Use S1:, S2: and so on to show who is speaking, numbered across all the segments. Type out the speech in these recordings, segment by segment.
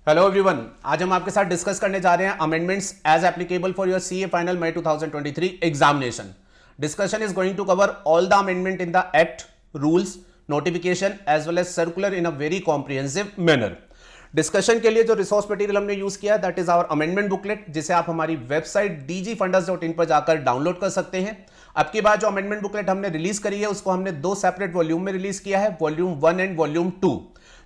S1: Hello everyone, आज हम आपके साथ डिस्कस करने जा रहे हैं amendments as applicable for your CA final May 2023 examination. Discussion is going to cover all the amendment in the act, rules, notification as well as circular in a very comprehensive manner. डिस्कशन के लिए जो resource material हमने use किया that is our amendment booklet, जिसे आप हमारी website dgfunders.in पर जाकर डाउनलोड कर सकते हैं. अब की बार जो अमेंडमेंट बुकलेट हमने रिलीज करी है उसको हमने दो सेपरेट वॉल्यूम में रिलीज किया है, वॉल्यूम 1 एंड वॉल्यूम 2.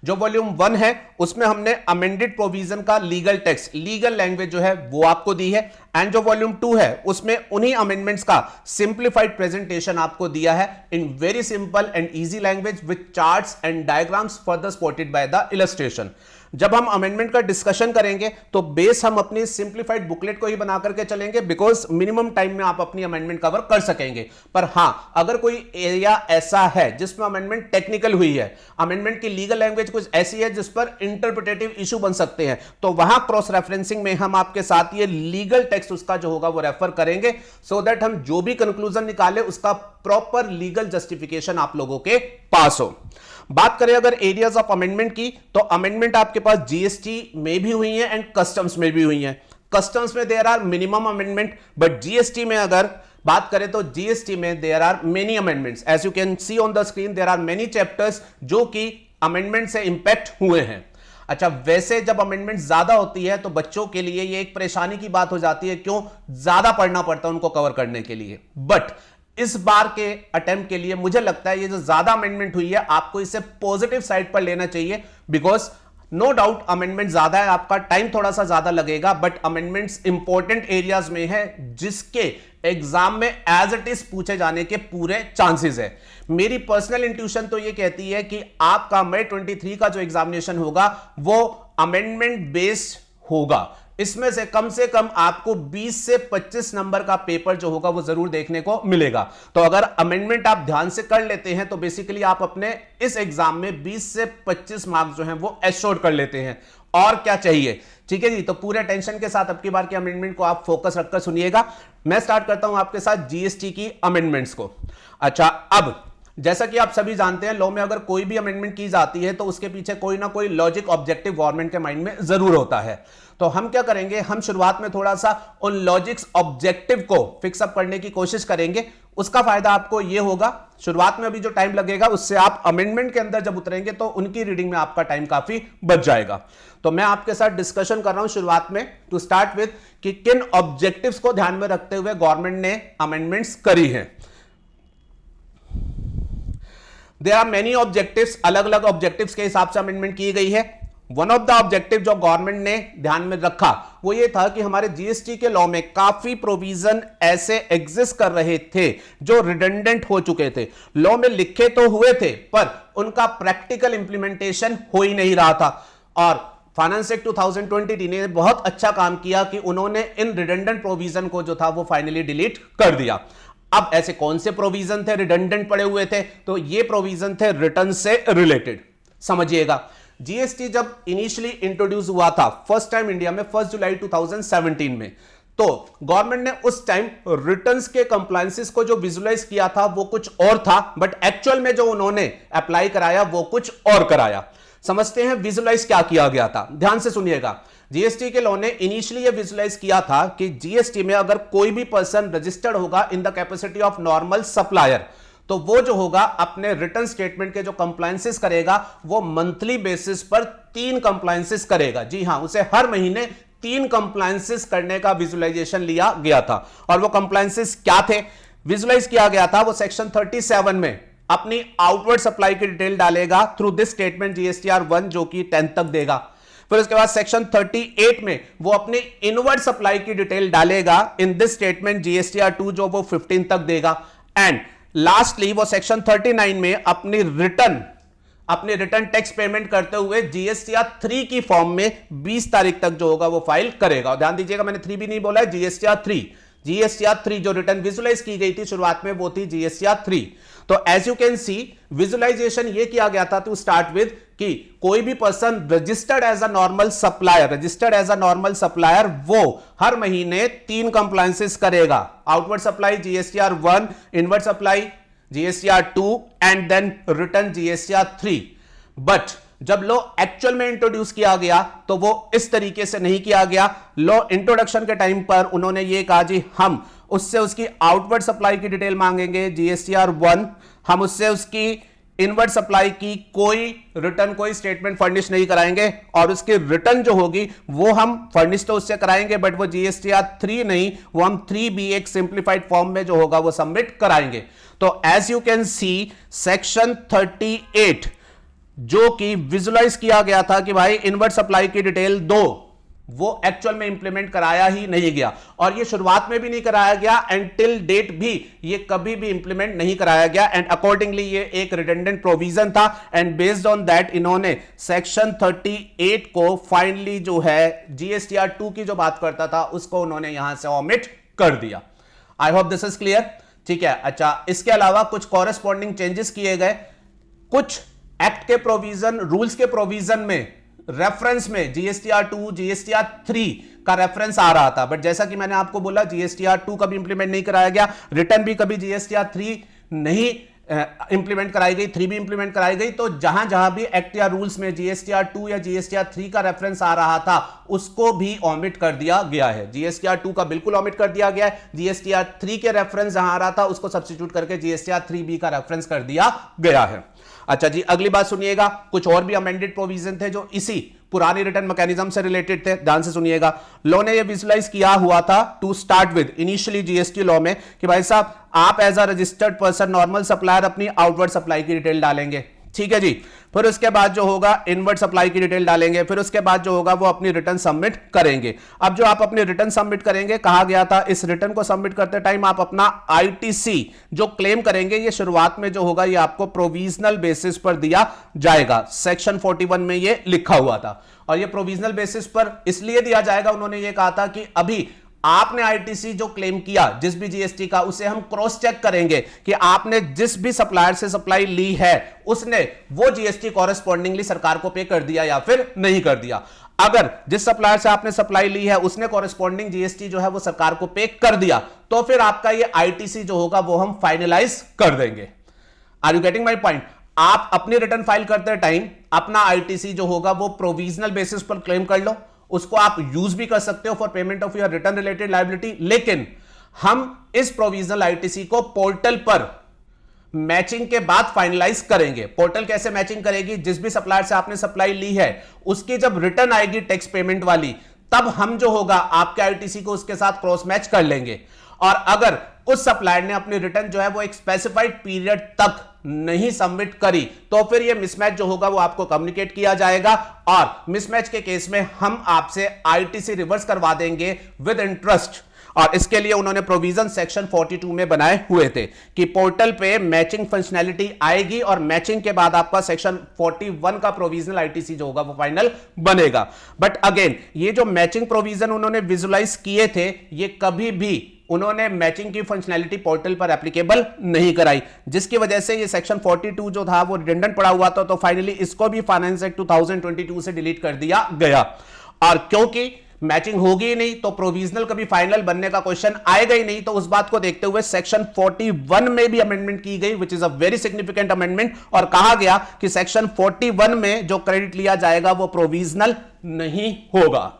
S1: जो वॉल्यूम 1 है उसमें हमने अमेंडेड प्रोविजन का लीगल टेक्स्ट, लीगल लैंग्वेज जो है वो आपको दी है, एंड जो वॉल्यूम 2 है उसमें उन्हीं अमेंडमेंट्स का सिंप्लीफाइड प्रेजेंटेशन आपको दिया है in very simple and easy language with charts and diagrams further supported by the illustration. जब हम अमेंडमेंट का डिस्कशन करेंगे तो बेस हम अपनी सिंप्लीफाइड बुकलेट को ही बना करके चलेंगे, बिकॉज मिनिमम टाइम में आप अपनी अमेंडमेंट कवर कर सकेंगे. पर हां, अगर कोई एरिया ऐसा है जिसमें अमेंडमेंट टेक्निकल हुई है, अमेंडमेंट की लीगल लैंग्वेज कुछ ऐसी है जिस पर इंटरप्रिटेटिव इशू बन सकते हैं, तो वहां क्रॉस रेफरेंसिंग में हम आपके साथ ये लीगल टेक्स्ट उसका जो होगा वो रेफर करेंगे, सो दैट हम जो भी कंक्लूजन निकाले उसका प्रॉपर लीगल जस्टिफिकेशन आप लोगों के पास हो. बात करें अगर एरियाज ऑफ अमेंडमेंट की, तो अमेंडमेंट आपके पास जीएसटी में भी हुई है एंड कस्टम्स में भी हुई है. कस्टम्स में there are minimum amendment, but GST में अगर बात करें तो जीएसटी में there are many amendments. As you can see on the screen there are many chapters जो कि अमेंडमेंट से इंपैक्ट हुए हैं. अच्छा, वैसे जब अमेंडमेंट ज्यादा होती है तो बच्चों के लिए ये एक परेशानी की बात हो जाती है, क्यों ज्यादा पढ़ना पड़ता है उनको कवर करने के लिए. बट इस बार के अटेम्प्ट के लिए मुझे लगता है ये जो ज्यादा अमेंडमेंट हुई है आपको इसे पॉजिटिव साइड पर लेना चाहिए, बिकॉज नो डाउट अमेंडमेंट ज्यादा है, आपका टाइम थोड़ा सा ज्यादा लगेगा, बट अमेंडमेंट्स इंपॉर्टेंट एरियाज में है जिसके एग्जाम में एज इट इज पूछे जाने के पूरे चांसेस है. मेरी पर्सनल इंट्यूशन तो ये कहती है कि आपका मई 23 का जो एग्जामिनेशन होगा वो अमेंडमेंट बेस्ड होगा. इसमें से कम आपको 20 से 25 नंबर का पेपर जो होगा वो जरूर देखने को मिलेगा. तो अगर अमेंडमेंट आप ध्यान से कर लेते हैं तो बेसिकली आप अपने इस एग्जाम में 20 से 25 मार्क्स जो हैं वो एश्योर कर लेते हैं. और क्या चाहिए? ठीक है जी, तो पूरे टेंशन के साथ अब की बार के अमेंडमेंट को आप फोकस रखकर सुनिएगा. मैं स्टार्ट करता हूं आपके साथ जीएसटी की अमेंडमेंट्स को. अच्छा, अब जैसा कि आप सभी जानते हैं, लॉ में अगर कोई भी अमेंडमेंट की जाती है तो उसके पीछे कोई ना कोई लॉजिक ऑब्जेक्टिव गवर्नमेंट के माइंड में जरूर होता है. तो हम क्या करेंगे, हम शुरुआत में थोड़ा सा उन लॉजिक्स ऑब्जेक्टिव को फिक्स अप करने की कोशिश करेंगे. उसका फायदा आपको यह होगा, शुरुआत में अभी जो टाइम लगेगा उससे आप अमेंडमेंट के अंदर जब उतरेंगे तो उनकी रीडिंग में आपका टाइम काफी बच जाएगा. तो मैं आपके साथ डिस्कशन कर रहा हूं शुरुआत में टू स्टार्ट विद कि किन ऑब्जेक्टिव्स को ध्यान में रखते हुए गवर्नमेंट ने अमेंडमेंट्स करी है. देयर आर मेनी ऑब्जेक्टिव्स, अलग अलग ऑब्जेक्टिव्स के हिसाब से अमेंडमेंट की गई है. वन ऑफ द ऑब्जेक्टिव जो गवर्नमेंट ने ध्यान में रखा वो ये था कि हमारे जीएसटी के लॉ में काफी प्रोविजन ऐसे एग्जिस्ट कर रहे थे जो रिडंडेंट हो चुके थे. लॉ में लिखे तो हुए थे पर उनका प्रैक्टिकल इंप्लीमेंटेशन हो ही नहीं रहा था. और फाइनेंस एक्ट 2020 ने बहुत अच्छा काम किया कि उन्होंने इन रिडंडेंट प्रोविजन को जो था वो फाइनली डिलीट कर दिया. अब ऐसे कौन से प्रोविजन थे रिडंडेंट पड़े हुए थे? तो ये प्रोविजन थे रिटर्न से रिलेटेड. समझिएगा, जीएसटी जब इनिशियली इंट्रोड्यूस हुआ था फर्स्ट टाइम इंडिया में 1 जुलाई 2017 में, तो गवर्नमेंट ने उस टाइम रिटर्न्स के कंप्लायंसेस को जो विजुलाइज किया था वो कुछ और था, बट एक्चुअल में जो उन्होंने अप्लाई कराया वो कुछ और कराया. समझते हैं विजुलाइज क्या किया गया था, ध्यान से सुनिएगा. जीएसटी के लॉ ने इनिशियली ये विजुलाइज किया था कि जीएसटी में अगर कोई भी पर्सन रजिस्टर्ड होगा in the capacity of normal supplier, तो वो जो होगा अपने रिटर्न स्टेटमेंट के जो कंप्लायंसेस करेगा वो मंथली बेसिस पर 3 कंप्लायंसेस करेगा. जी हां, उसे हर महीने 3 कंप्लायंसेस करने का विजुलाइजेशन लिया गया था. और वो कंप्लायंसेस क्या थे, विजुलाइज किया गया था, वो सेक्शन 37 में अपनी आउटवर्ड सप्लाई की डिटेल डालेगा थ्रू दिस स्टेटमेंट जीएसटीआर 1 जो कि 10 तक देगा. फिर उसके बाद सेक्शन 38 में वो अपनी इनवर्ड सप्लाई की डिटेल डालेगा इन दिस स्टेटमेंट जीएसटीआर 2 जो वो 15 तक देगा. एंड लास्टली वो सेक्शन 39 में अपनी रिटर्न टैक्स पेमेंट करते हुए जीएसटीआर 3 की फॉर्म में 20 तारीख तक जो होगा वो फाइल करेगा. और ध्यान दीजिएगा, मैंने 3 भी नहीं बोला है, जीएसटीआर 3 जो रिटर्न विजुलाइज की गई थी शुरुआत में वो थी जीएसटीआर 3. तो as you can see visualization ये किया गया था टू स्टार्ट विद कि कोई भी person registered as a normal supplier वो हर महीने 3 कंप्लायंसेस करेगा. Outward supply GSTR 1, inward supply GSTR 2 and then return GSTR 3. But जब लॉ एक्चुअल में इंट्रोड्यूस किया गया तो वो इस तरीके से नहीं किया गया। लॉ इंट्रोडक्शन के टाइम पर उन्होंने ये कहा जी हम उससे उसकी आउटवर्ड सप्लाई की डिटेल मांगेंगे जीएसटीआर 1, हम उससे उसकी इनवर्ड सप्लाई की कोई रिटर्न कोई स्टेटमेंट फर्निश नहीं कराएंगे, और उसकी रिटर्न जो होगी वो हम फर्निश तो उससे कराएंगे बट वो जीएसटीआर 3 नहीं, वो हम 3B एक सिंप्लीफाइड फॉर्म में जो होगा वो सबमिट कराएंगे। तो as you can see section 38 जो कि विजुलाइज किया गया था कि भाई इनवर्ड सप्लाई की डिटेल दो, वो एक्चुअल में इंप्लीमेंट कराया ही नहीं गया, और ये शुरुआत में भी नहीं कराया गया एंड टिल डेट भी ये कभी भी इंप्लीमेंट नहीं कराया गया, एंड अकॉर्डिंगली ये एक रिडंडेंट प्रोविजन था, एंड बेस्ड ऑन दैट इन्होंने सेक्शन 38 को फाइनली जो है जीएसटीआर 2 की जो बात करता था उसको उन्होंने यहां से ऑमिट कर दिया। आई होप दिस इज क्लियर, ठीक है। अच्छा, इसके अलावा कुछ कॉरेस्पॉन्डिंग चेंजेस किए गए, कुछ एक्ट के प्रोविजन रूल्स के प्रोविजन में रेफरेंस में जीएसटीआर 2 जीएसटीआर 3 का रेफरेंस आ रहा था, बट जैसा कि मैंने आपको बोला जीएसटीआर 2 कभी इंप्लीमेंट नहीं कराया गया, रिटर्न भी कभी जीएसटीआर 3 नहीं इंप्लीमेंट कराई गई, 3 भी इंप्लीमेंट कराई गई। तो जहां जहां भी एक्ट या रूल्स में जीएसटीआर 2 या जीएसटीआर 3 का रेफरेंस आ रहा था उसको भी ऑमिट कर दिया गया है। जीएसटीआर 2 का बिल्कुल ऑमिट कर दिया गया है, जीएसटीआर 3 के रेफरेंस जहां आ रहा था उसको सब्स्टिट्यूट करके जीएसटीआर 3B का रेफरेंस कर दिया गया है। अच्छा जी, अगली बात सुनिएगा, कुछ और भी अमेंडेड प्रोविजन थे जो इसी पुरानी रिटर्न मैकेनिज्म से रिलेटेड थे, ध्यान से सुनिएगा। लॉ ने ये विजुलाइज किया हुआ था to start with initially GST law में कि भाई साहब आप as a registered person normal supplier अपनी आउटवर्ड सप्लाई की डिटेल डालेंगे, ठीक है जी, फिर उसके बाद जो होगा इनवर्ड सप्लाई की डिटेल डालेंगे, फिर उसके बाद जो होगा वो अपनी रिटर्न सबमिट करेंगे। अब जो आप अपनी रिटर्न सबमिट करेंगे, कहा गया था इस रिटर्न को सबमिट करते टाइम आप अपना आईटीसी जो क्लेम करेंगे ये शुरुआत में जो होगा ये आपको प्रोविजनल बेसिस पर दिया जाएगा, सेक्शन 41 में ये लिखा हुआ था। और ये प्रोविजनल बेसिस पर इसलिए दिया जाएगा, उन्होंने ये कहा था कि अभी आपने आईटीसी जो क्लेम किया जिस भी जीएसटी का, उसे हम क्रॉस चेक करेंगे कि आपने जिस भी सप्लायर से सप्लाई ली है उसने वो जीएसटी कॉरेस्पॉन्डिंगली सरकार को पे कर दिया या फिर नहीं कर दिया। अगर जिस सप्लायर से आपने सप्लाई ली है उसने कॉरेस्पॉन्डिंग जीएसटी जो है वो सरकार को पे कर दिया तो फिर आपका ये आईटीसी जो होगा वो हम फाइनलाइज कर देंगे। Are you getting my point? आप अपनी रिटर्न फाइल करते टाइम अपना आईटीसी जो होगा वो प्रोविजनल बेसिस पर क्लेम कर लो, उसको आप यूज भी कर सकते हो for payment of your return related liability, लेकिन हम इस प्रोविजनल आईटीसी को पोर्टल पर मैचिंग के बाद फाइनलाइज करेंगे। पोर्टल कैसे मैचिंग करेगी? जिस भी सप्लायर से आपने सप्लाई ली है उसकी जब रिटर्न आएगी टैक्स पेमेंट वाली, तब हम जो होगा आपके आईटीसी को उसके साथ क्रॉस मैच कर लेंगे। और अगर उस सप्लायर ने अपनी रिटर्न जो है वो एक स्पेसिफाइड पीरियड तक नहीं सबमिट करी तो फिर ये मिसमैच जो होगा वो आपको कम्युनिकेट किया जाएगा, और मिसमैच के केस में हम आपसे आईटीसी रिवर्स करवा देंगे विद इंटरेस्ट। और इसके लिए उन्होंने प्रोविजन सेक्शन 42 में बनाए हुए थे कि पोर्टल पे मैचिंग फंक्शनैलिटी आएगी और मैचिंग के बाद आपका सेक्शन 41 का प्रोविजनल आईटीसी जो होगा वो फाइनल बनेगा। बट अगेन ये जो मैचिंग प्रोविजन उन्होंने विजुलाइज किए थे ये कभी भी उन्होंने मैचिंग की फंक्शनैलिटी पोर्टल पर एप्लीकेबल नहीं कराई, जिसकी वजह से ये सेक्शन 42 जो था वो रिडंडेंट पड़ा हुआ था। तो फाइनली इसको भी फाइनेंस एक्ट 2022 से डिलीट कर दिया गया। और क्योंकि मैचिंग होगी ही नहीं तो प्रोविजनल कभी फाइनल बनने का क्वेश्चन आएगा ही नहीं, तो उस बात को देखते हुए सेक्शन 41 में भी अमेंडमेंट की गई which is a very significant amendment, और कहा गया कि सेक्शन 41 में जो क्रेडिट लिया जाएगा वो प्रोविजनल नहीं होगा।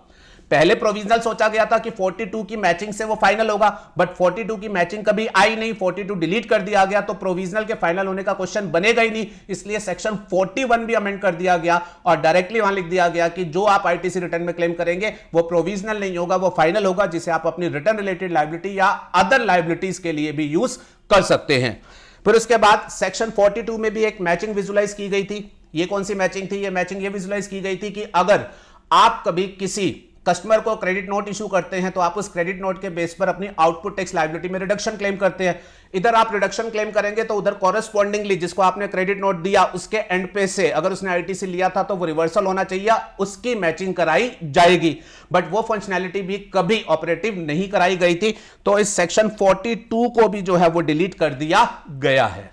S1: पहले प्रोविजनल सोचा गया था कि 42 की मैचिंग से वो फाइनल होगा, बट 42 की मैचिंग कभी आई नहीं, 42 डिलीट कर दिया गया तो प्रोविजनल के फाइनल होने का क्वेश्चन बनेगा ही नहीं, इसलिए सेक्शन 41 भी अमेंड कर दिया गया और डायरेक्टली वहां लिख दिया गया कि जो आप आईटीसी रिटर्न में क्लेम करेंगे वो प्रोविजनल नहीं होगा, वो फाइनल होगा, जिसे आप अपनी रिटर्न रिलेटेड लायबिलिटी या अदर लायबिलिटीज के लिए भी यूज कर सकते हैं। फिर उसके बाद सेक्शन 42 में भी एक मैचिंग विजुलाइज की गई थी। ये कौन सी मैचिंग थी? ये मैचिंग ये विजुलाइज की गई थी कि अगर आप कभी किसी कस्टमर को क्रेडिट नोट इशू करते हैं तो आप उस क्रेडिट नोट के बेस पर अपनी आउटपुट टैक्स लायबिलिटी में रिडक्शन क्लेम करते हैं। इधर आप रिडक्शन क्लेम करेंगे तो उधर कॉरेस्पॉन्डिंगली जिसको आपने क्रेडिट नोट दिया उसके एंड पे से अगर उसने आईटीसी लिया था तो वो रिवर्सल होना चाहिए, उसकी मैचिंग कराई जाएगी। बट वो फंक्शनैलिटी भी कभी ऑपरेटिव नहीं कराई गई थी, तो इस सेक्शन 42 को भी जो है वो डिलीट कर दिया गया है।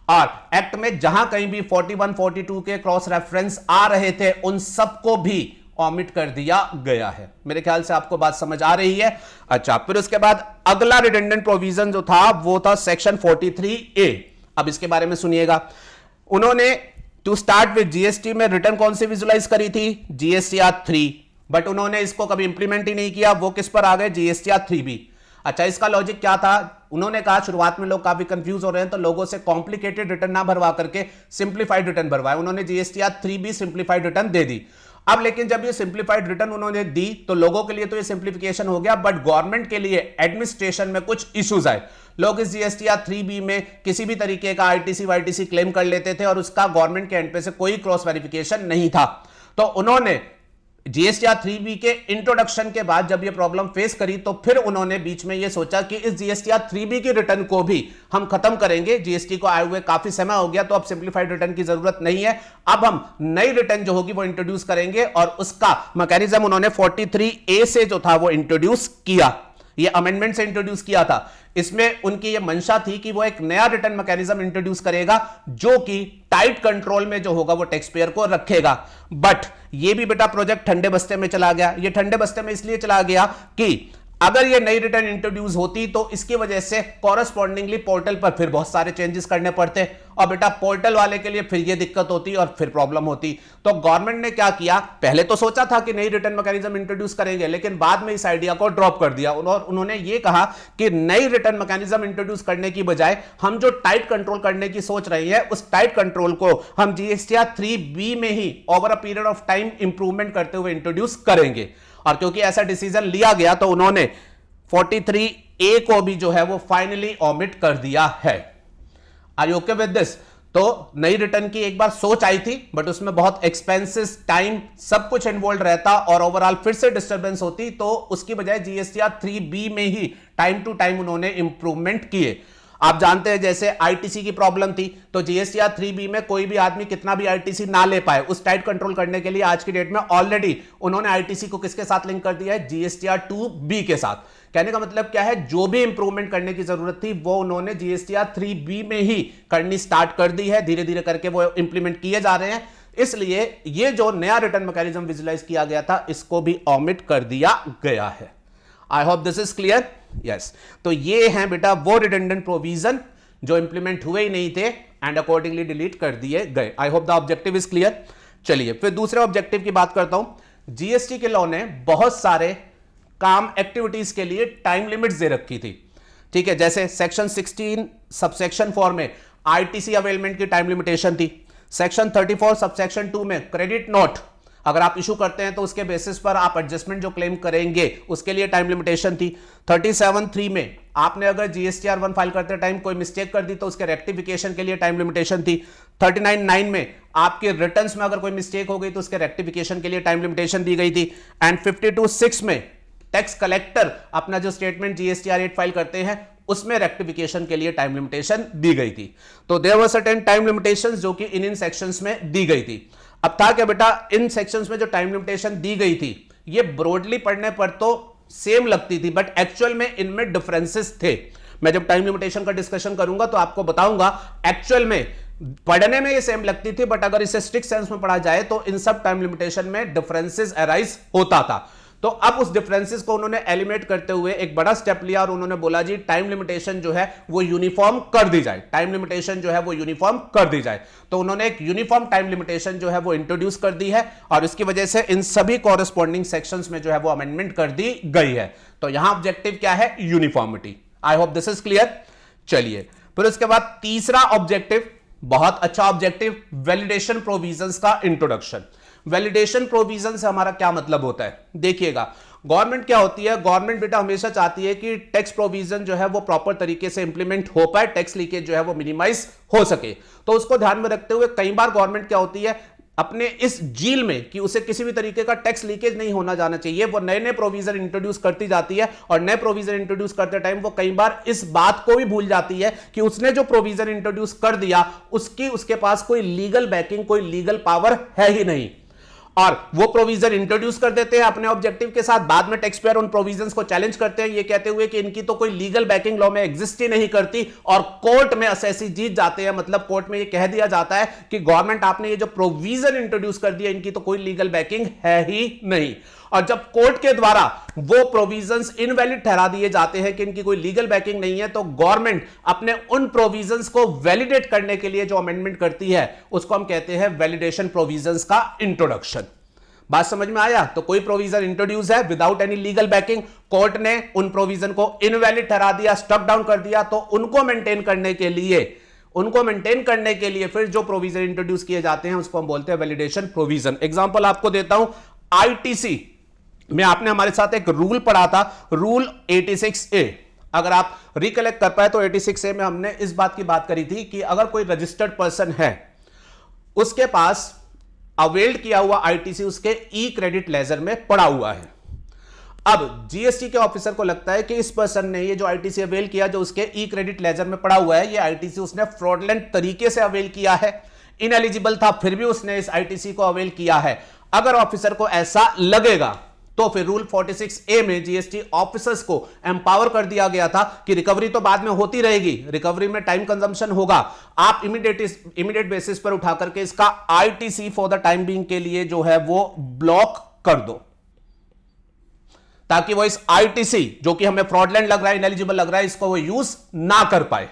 S1: और एक्ट में जहां कहीं भी 41, 42 के क्रॉस रेफरेंस आ रहे थे उन सबको भी ऑमिट कर दिया गया है। मेरे ख्याल से आपको बात समझ आ रही है। अच्छा, फिर उसके बाद अगला रिडंडेंट प्रोविजन जो था वो था सेक्शन 43A। अब इसके बारे में सुनिएगा। उन्होंने टू स्टार्ट विद जीएसटी में रिटर्न कौन सी विजुलाइज करी थी, जीएसटीआर 3, बट उन्होंने इसको कभी इंप्लीमेंट ही नहीं किया, वो किस पर आ गए, जीएसटीआर 3B। अच्छा, इसका लॉजिक क्या था, उन्होंने कहा शुरुआत में लोग काफी कंफ्यूज हो रहे हैं तो लोगों से कॉम्प्लिकेटेड रिटर्न ना भरवा करके सिंप्लीफाइड रिटर्न भरवाए, उन्होंने जीएसटीआर 3B सिंप्लीफाइड रिटर्न दे दी। अब लेकिन जब ये सिंप्लीफाइड रिटर्न उन्होंने दी तो लोगों के लिए तो ये सिंप्लीफिकेशन हो गया, बट गवर्नमेंट के लिए एडमिनिस्ट्रेशन में कुछ इश्यूज आए। लोग इस जीएसटीआर 3B में किसी भी तरीके का आईटीसी वाईटीसी क्लेम कर लेते थे और उसका गवर्नमेंट के एंड पे से कोई क्रॉस वेरिफिकेशन नहीं था। तो उन्होंने जीएसटीआर 3B के इंट्रोडक्शन के बाद जब ये प्रॉब्लम फेस करी तो फिर उन्होंने बीच में ये सोचा कि इस जीएसटीआर 3B की रिटर्न को भी हम खत्म करेंगे, जीएसटी को आए हुए काफी समय हो गया तो अब सिंप्लीफाइड रिटर्न की जरूरत नहीं है, अब हम नई रिटर्न जो होगी वो इंट्रोड्यूस करेंगे और उसका मैकेनिज्म उन्होंने 43A से जो था वो इंट्रोड्यूस किया, ये अमेंडमेंट से इंट्रोड्यूस किया था। इसमें उनकी ये मंशा थी कि वो एक नया रिटर्न मैकेनिज्म इंट्रोड्यूस करेगा जो कि टाइट कंट्रोल में जो होगा वो टैक्स पेयर को रखेगा। बट ये भी बेटा प्रोजेक्ट ठंडे बस्ते में चला गया। ये ठंडे बस्ते में इसलिए चला गया कि अगर ये नई रिटर्न इंट्रोड्यूस होती तो इसकी वजह से कॉरेस्पॉन्डिंगली पोर्टल पर फिर बहुत सारे चेंजेस करने पड़ते और बेटा पोर्टल वाले के लिए फिर ये दिक्कत होती और फिर प्रॉब्लम होती। तो गवर्नमेंट ने क्या किया, पहले तो सोचा था कि नई रिटर्न मैकेनिज्म इंट्रोड्यूस करेंगे, लेकिन बाद में इस आइडिया को ड्रॉप कर दिया और उन्होंने ये कहा कि नई रिटर्न मैकेनिज्म इंट्रोड्यूस करने की बजाय हम जो टाइट कंट्रोल करने की सोच रही है उस टाइट कंट्रोल को हम जीएसटीआर 3B में ही over a period of time improvement करते हुए इंट्रोड्यूस करेंगे। और क्योंकि ऐसा डिसीजन लिया गया तो उन्होंने 43A को भी जो है वो फाइनली ऑमिट कर दिया है। Are you okay with this? तो नई रिटर्न की एक बार सोच आई थी बट उसमें बहुत एक्सपेंसेस, टाइम, सब कुछ इन्वॉल्व रहता और ओवरऑल फिर से डिस्टर्बेंस होती, तो उसकी बजाय जीएसटीआर 3B में ही टाइम टू टाइम उन्होंने इंप्रूवमेंट किए। आप जानते हैं जैसे आईटीसी की प्रॉब्लम थी तो जीएसटीआर 3B में कोई भी आदमी कितना भी आईटीसी ना ले पाए, उस टाइट कंट्रोल करने के लिए आज की डेट में ऑलरेडी उन्होंने आईटीसी को किसके साथ लिंक कर दिया है, जीएसटीआर 2B के साथ। कहने का मतलब क्या है, जो भी इंप्रूवमेंट करने की जरूरत थी वो उन्होंने जीएसटीआर 3B में ही करनी स्टार्ट कर दी है, धीरे धीरे करके वो इंप्लीमेंट किए जा रहे हैं। इसलिए ये जो नया रिटर्न मैकेनिज्म विजुलाइज किया गया था इसको भी ऑमिट कर दिया गया है। आई hope this is clear. Yes, तो ये हैं बेटा वो रिडंडेंट प्रोविजन जो इंप्लीमेंट हुए ही नहीं थे एंड अकॉर्डिंगली डिलीट कर दिए गए। I hope the objective is clear. चलिए फिर दूसरे ऑब्जेक्टिव की बात करता हूं। जीएसटी के लॉ ने बहुत सारे काम, एक्टिविटीज के लिए टाइम लिमिट्स दे रखी थी, ठीक है। जैसे सेक्शन 16 सबसेक्शन 4 में आईटीसी अवेलमेंट की टाइम लिमिटेशन थी। सेक्शन 34 सबसेक्शन 2 में क्रेडिट नोट अगर आप इशू करते हैं तो उसके बेसिस पर आप एडजस्टमेंट जो क्लेम करेंगे उसके लिए टाइम लिमिटेशन थी। 37(3) में आपने अगर जीएसटीआर 1 फाइल करते टाइम कोई मिस्टेक कर दी तो उसके रेक्टिफिकेशन के लिए टाइम लिमिटेशन थी। 39(9) में आपके रिटर्न्स में अगर कोई मिस्टेक हो गई तो उसके रेक्टिफिकेशन के लिए टाइम लिमिटेशन दी गई थी। एंड 52(6) में टैक्स कलेक्टर अपना जो स्टेटमेंट जीएसटीआर 8 फाइल करते हैं उसमें रेक्टिफिकेशन के लिए टाइम लिमिटेशन दी गई थी। तो there were certain time limitations जो कि इन सेक्शंस में दी गई थी। अब था क्या बेटा, इन सेक्शंस में जो टाइम लिमिटेशन दी गई थी ये ब्रॉडली पढ़ने पर तो सेम लगती थी बट एक्चुअल में इनमें डिफरेंसेस थे। मैं जब टाइम लिमिटेशन का डिस्कशन करूंगा तो आपको बताऊंगा एक्चुअल में पढ़ने में ये सेम लगती थी बट अगर इसे स्ट्रिक्ट सेंस में पढ़ा जाए तो इन सब टाइम लिमिटेशन में डिफरेंसेस अराइज होता था। तो अब उस डिफरेंसेस को उन्होंने एलिमिनेट करते हुए एक बड़ा स्टेप लिया और उन्होंने बोला जी टाइम लिमिटेशन जो है वो यूनिफॉर्म कर दी जाए, टाइम लिमिटेशन जो है वो यूनिफॉर्म कर दी जाए। तो उन्होंने एक यूनिफॉर्म टाइम लिमिटेशन जो है वो इंट्रोड्यूस कर दी है और इसकी वजह से इन सभी कॉरेस्पॉन्डिंग सेक्शंस में जो है वो अमेंडमेंट कर दी गई है। तो यहां ऑब्जेक्टिव क्या है, uniformity. I hope this is clear. चलिए फिर उसके बाद तीसरा ऑब्जेक्टिव, बहुत अच्छा ऑब्जेक्टिव, वैलिडेशन प्रोविजंस का इंट्रोडक्शन। वैलिडेशन प्रोविजन से हमारा क्या मतलब होता है, देखिएगा गवर्नमेंट क्या होती है, गवर्नमेंट बेटा हमेशा चाहती है कि टैक्स प्रोविजन जो है वो प्रॉपर तरीके से इंप्लीमेंट हो पाए, टैक्स लीकेज जो है वो मिनिमाइज हो सके। तो उसको ध्यान में रखते हुए कई बार गवर्नमेंट क्या होती है अपने इस झील में कि उसे किसी भी तरीके का टैक्स लीकेज नहीं होना जाना चाहिए, वो नए नए प्रोविजन इंट्रोड्यूस करती जाती है और नए प्रोविजन इंट्रोड्यूस करते टाइम वो कई बार इस बात को भी भूल जाती है कि उसने जो प्रोविजन इंट्रोड्यूस कर दिया उसके पास कोई लीगल बैकिंग, कोई लीगल पावर है ही नहीं। और वो प्रोविजन इंट्रोड्यूस कर देते हैं अपने ऑब्जेक्टिव के साथ, बाद में टैक्स पेयर उन प्रोविजंस को चैलेंज करते हैं ये कहते हुए कि इनकी तो कोई लीगल बैकिंग लॉ में एग्जिस्ट ही नहीं करती, और कोर्ट में असेसी जीत जाते हैं। मतलब कोर्ट में ये कह दिया जाता है कि गवर्नमेंट आपने ये जो प्रोविजन इंट्रोड्यूस कर दिया इनकी तो कोई लीगल बैकिंग है ही नहीं। और जब कोर्ट के द्वारा वो प्रोविजंस इनवैलिड ठहरा दिए जाते हैं कि इनकी कोई लीगल बैकिंग नहीं है, तो गवर्नमेंट अपने उन प्रोविजंस को वैलिडेट करने के लिए जो अमेंडमेंट करती है उसको हम कहते हैं वैलिडेशन प्रोविजंस का इंट्रोडक्शन। बात समझ में आया? तो कोई प्रोविजन इंट्रोड्यूस है without any legal backing, court ने उन प्रोविजन को इनवैलिड ठहरा दिया, स्टक डाउन कर दिया, तो उनको मेंटेन करने के लिए फिर जो प्रोविजन इंट्रोड्यूस किए जाते हैं उसको हम बोलते हैं वैलिडेशन प्रोविजन। एग्जांपल आपको देता हूं, आईटीसी में आपने हमारे साथ एक रूल पढ़ा था, रूल 86A। अगर आप रिकलेक्ट कर पाए तो 86A में हमने इस बात की बात करी थी कि अगर कोई रजिस्टर्ड पर्सन है, उसके पास अवेल्ड किया हुआ आईटीसी उसके ई क्रेडिट लेजर में पड़ा हुआ है। अब जीएसटी के ऑफिसर को लगता है कि इस पर्सन ने ये जो आईटीसी अवेल किया, जो उसके ई क्रेडिट लेजर में पड़ा हुआ है, ये आईटीसी उसने फ्रॉडलेंट तरीके से अवेल किया है, इनएलिजिबल था फिर भी उसने इस आईटीसी को अवेल किया है। अगर ऑफिसर को ऐसा लगेगा तो फिर रूल 46A में जीएसटी ऑफिसर्स को एम्पावर कर दिया गया था कि रिकवरी तो बाद में होती रहेगी, रिकवरी में टाइम कंजम्पशन होगा, आप इमीडिएट बेसिस पर उठा करके इसका ITC for the time being के लिए जो है वो ब्लॉक कर दो, ताकि वो इस आईटीसी जो कि हमें फ्रॉडलेंट लग रहा है, इनएलिजिबल लग रहा है, इसको वो यूज ना कर पाए।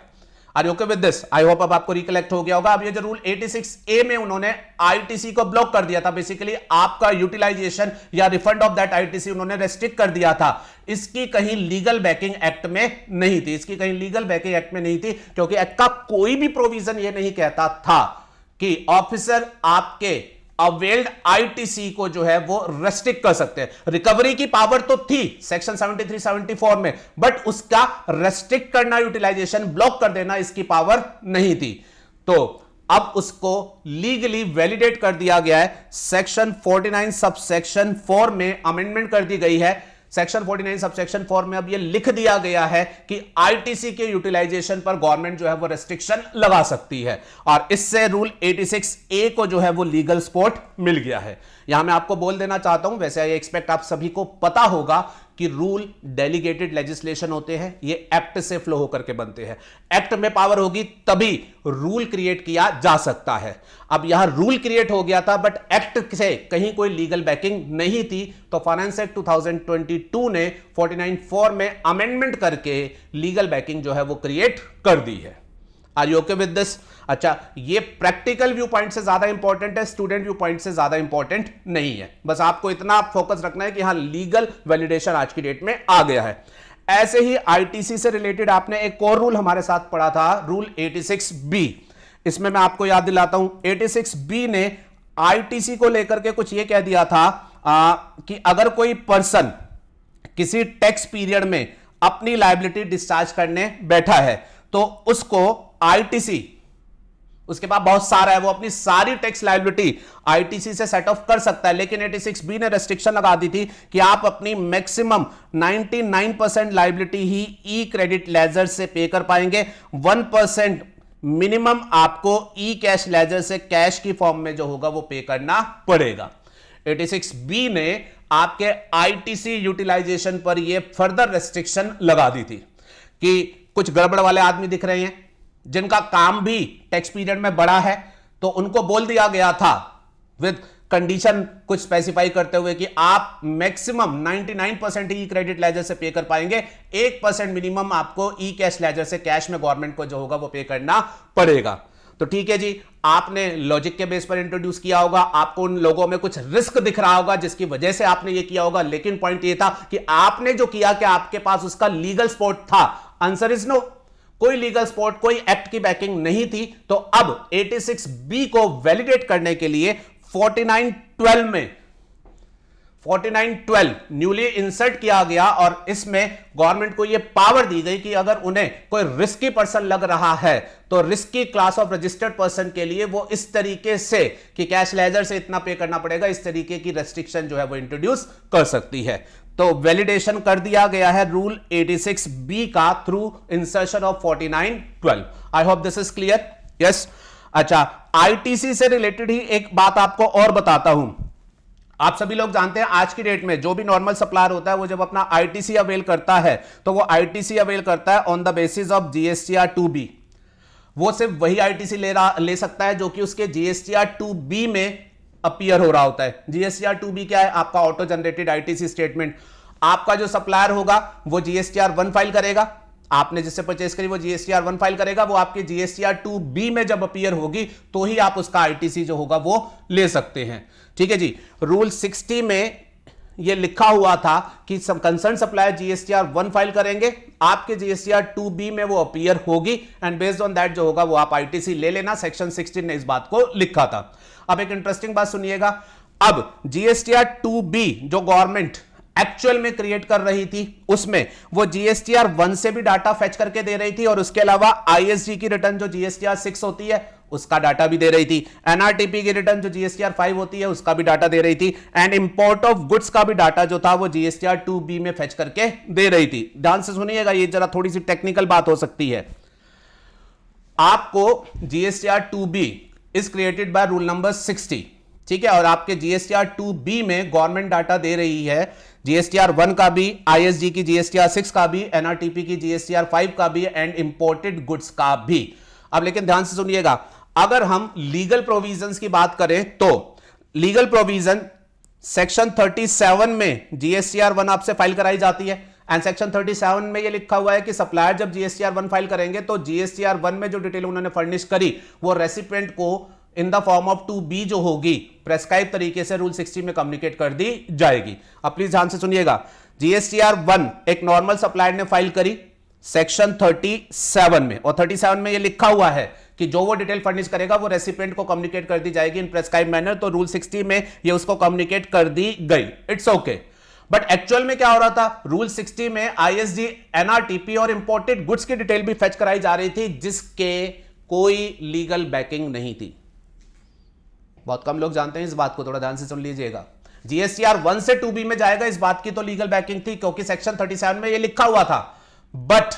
S1: Are you okay with this? I hope अब आपको रिकलेक्ट हो गया होगा। अब ये जो रूल 86A में उन्होंने आईटीसी को ब्लॉक कर दिया था, बेसिकली आपका यूटिलाइजेशन या रिफंड ऑफ दैट आईटीसी उन्होंने रेस्ट्रिक्ट कर दिया था। इसकी कहीं लीगल बैकिंग एक्ट में नहीं थी, क्योंकि एक्ट का कोई भी प्रोविजन ये नहीं कहता था कि ऑफिसर आपके अवेल्ड आईटीसी को जो है वो रेस्ट्रिक्ट कर सकते हैं। रिकवरी की पावर तो थी सेक्शन 73-74 में, बट उसका रेस्ट्रिक्ट करना, यूटिलाइजेशन ब्लॉक कर देना, इसकी पावर नहीं थी। तो अब उसको लीगली वैलिडेट कर दिया गया है। सेक्शन 49 सबसेक्शन 4 में अमेंडमेंट कर दी गई है। सेक्शन 49 सबसेक्शन 4 में अब यह लिख दिया गया है कि आईटीसी के यूटिलाइजेशन पर गवर्नमेंट जो है वो रेस्ट्रिक्शन लगा सकती है, और इससे रूल 86A को जो है वो लीगल सपोर्ट मिल गया है। यहां मैं आपको बोल देना चाहता हूं, वैसे आई एक्सपेक्ट आप सभी को पता होगा कि रूल डेलीगेटेड लेजिस्लेशन होते हैं, ये एक्ट से फ्लो होकर के बनते हैं। एक्ट में पावर होगी तभी रूल क्रिएट किया जा सकता है। अब यहां रूल क्रिएट हो गया था, बट एक्ट से कहीं कोई लीगल बैकिंग नहीं थी, तो फाइनेंस एक्ट 2022 ने 49(4) में अमेंडमेंट करके लीगल बैकिंग जो है वो क्रिएट कर दी है। Are you okay with this? अच्छा, ये प्रैक्टिकल व्यू पॉइंट से ज्यादा इंपॉर्टेंट है, स्टूडेंट व्यू पॉइंट से ज्यादा इंपॉर्टेंट नहीं है। बस आपको इतना फोकस रखना है कि हां लीगल वैलिडेशन आज की डेट में आ गया है। ऐसे ही आईटीसी से रिलेटेड आपने एक और रूल हमारे साथ पढ़ा था, रूल 86B। इसमें मैं आपको याद दिलाता हूं, 86B ने आईटीसी को लेकर के कुछ ये कह दिया था कि अगर कोई पर्सन किसी टैक्स पीरियड में अपनी लायबिलिटी डिस्चार्ज करने बैठा है तो उसको आईटीसी, उसके पास बहुत सारा है, वो अपनी सारी टैक्स लायबिलिटी आईटीसी से सेट ऑफ कर सकता है। लेकिन 86B ने रेस्ट्रिक्शन लगा दी थी कि आप अपनी मैक्सिमम 99% लायबिलिटी ही ई क्रेडिट लेजर से पे कर पाएंगे, 1% मिनिमम आपको ई कैश लेजर से कैश की फॉर्म में जो होगा वो पे करना पड़ेगा। 86B ने आपके आईटीसी यूटिलाइजेशन पर ये फर्दर रेस्ट्रिक्शन लगा दी थी कि कुछ गड़बड़ वाले आदमी दिख रहे हैं जिनका काम भी टैक्स पीरियड में बड़ा है, तो उनको बोल दिया गया था विद कंडीशन कुछ स्पेसिफाई करते हुए कि आप मैक्सिमम 99% ई क्रेडिट लेजर से पे कर पाएंगे, 1% मिनिमम आपको ई कैश लेजर से कैश में गवर्नमेंट को जो होगा वो पे करना पड़ेगा। तो ठीक है जी, आपने लॉजिक के बेस पर इंट्रोड्यूस किया होगा, आपको उन लोगों में कुछ रिस्क दिख रहा होगा जिसकी वजह से आपने ये किया होगा, लेकिन पॉइंट ये था कि आपने जो किया कि आपके पास उसका लीगल सपोर्ट था। आंसर इज नो, कोई लीगल सपोर्ट, कोई एक्ट की बैकिंग नहीं थी। तो अब 86B को वैलिडेट करने के लिए 49(12) न्यूली इंसर्ट किया गया, और इसमें गवर्नमेंट को यह पावर दी गई कि अगर उन्हें कोई रिस्की पर्सन लग रहा है तो risky class of registered person के लिए वो इस तरीके से कि कैश लेजर से इतना पे करना पड़ेगा, इस तरीके की रेस्ट्रिक्शन जो है वो इंट्रोड्यूस कर सकती है। तो वैलिडेशन कर दिया गया है रूल 86B का through insertion of 49(12). I hope this is clear. Yes. अच्छा, आईटीसी से रिलेटेड ही एक बात आपको और बताता हूं। आप सभी लोग जानते हैं आज की डेट में जो भी नॉर्मल सप्लायर होता है वो जब अपना आईटीसी अवेल करता है तो वो आईटीसी अवेल करता है on the basis of GSTR 2B। वो सिर्फ वही आईटीसी ले सकता है जो कि उसके जीएसटीआर 2B में अपीयर हो रहा होता है। जीएसटीआर 2B क्या है? आपका ऑटो जनरेटेड आईटीसी स्टेटमेंट। आपका जो सप्लायर होगा वो जीएसटीआर 1 फाइल करेगा, आपने जिससे परचेस करी वो जीएसटीआर 1 फाइल करेगा, वो आपके जीएसटीआर 2B में जब अपीयर होगी तो ही आप उसका आईटीसी जो होगा वो ले सकते हैं। ठीक है जी। रूल 60 में ये लिखा हुआ था कि कंसर्न सप्लायर जीएसटीआर 1 फाइल करेंगे, आपके जीएसटीआर 2B में वो अपीयर होगी एंड बेस्ड ऑन दैट जो होगा वो आप आईटीसी ले लेना। सेक्शन 16 ने इस बात को लिखा था। अब एक इंटरेस्टिंग बात सुनिएगा, अब जीएसटीआर 2B जो गवर्नमेंट एक्चुअल में क्रिएट कर रही थी उसमें वो जीएसटीआर 1 से भी डाटा फेच करके दे रही थी और उसके अलावा आईएसजी की रिटर्न जो जीएसटीआर 6 होती है उसका डाटा भी दे रही थी, एनआरटीपी की रिटर्न जो जीएसटीआर 5 होती है उसका भी डाटा दे रही थी एंड इंपोर्ट ऑफ गुड्स का भी डाटा जो था वो जीएसटीआर 2B में फेच करके दे रही थी। ध्यान से सुनिएगा, ये जरा थोड़ी सी टेक्निकल बात हो सकती है। आपको GSTR 2B is created by rule number 60, ठीक है, और आपके जीएसटीआर 2B में गवर्नमेंट डाटा दे रही है जीएसटीआर 1 का भी, आईएसजी की जीएसटीआर 6 का भी, एनआरटीपी की जीएसटीआर 5 का भी एंड इंपोर्टेड गुड्स का भी। अब लेकिन ध्यान से सुनिएगा, अगर हम लीगल प्रोविजंस की बात करें तो लीगल प्रोविजन सेक्शन 37 में जीएसटीआर 1 आपसे फाइल कराई जाती है एंड सेक्शन 37 में यह लिखा हुआ है कि सप्लायर जब जीएसटीआर 1 फाइल करेंगे तो जीएसटीआर 1 में जो डिटेल उन्होंने फर्निश करी वो रेसिपिएंट को in the form of 2B जो होगी प्रेस्क्राइब तरीके से रूल 60 में कम्युनिकेट कर दी जाएगी। अब प्लीज ध्यान से सुनिएगा, जीएसटीआर 1 एक नॉर्मल सप्लायर ने फाइल करी सेक्शन 37 में और 37 में यह लिखा हुआ है कि जो वो डिटेल फर्निश करेगा वो रेसिपिएंट को कम्युनिकेट कर दी जाएगी इन प्रेस्क्राइब मैनर, तो रूल 60 में ये उसको कम्युनिकेट कर दी गई। It's okay. बट एक्चुअल में क्या हो रहा था, रूल 60 में आईएसजी, एनआरटीपी और इंपोर्टेड गुड्स की डिटेल भी फेच कराई जा रही थी जिसके कोई लीगल बैकिंग नहीं थी। बहुत कम लोग जानते हैं इस बात को, थोड़ा ध्यान से सुन लीजिएगा। जीएसटीआर 1 से 2B में जाएगा, इस बात की तो लीगल बैकिंग थी क्योंकि सेक्शन 37 में यह लिखा हुआ था, बट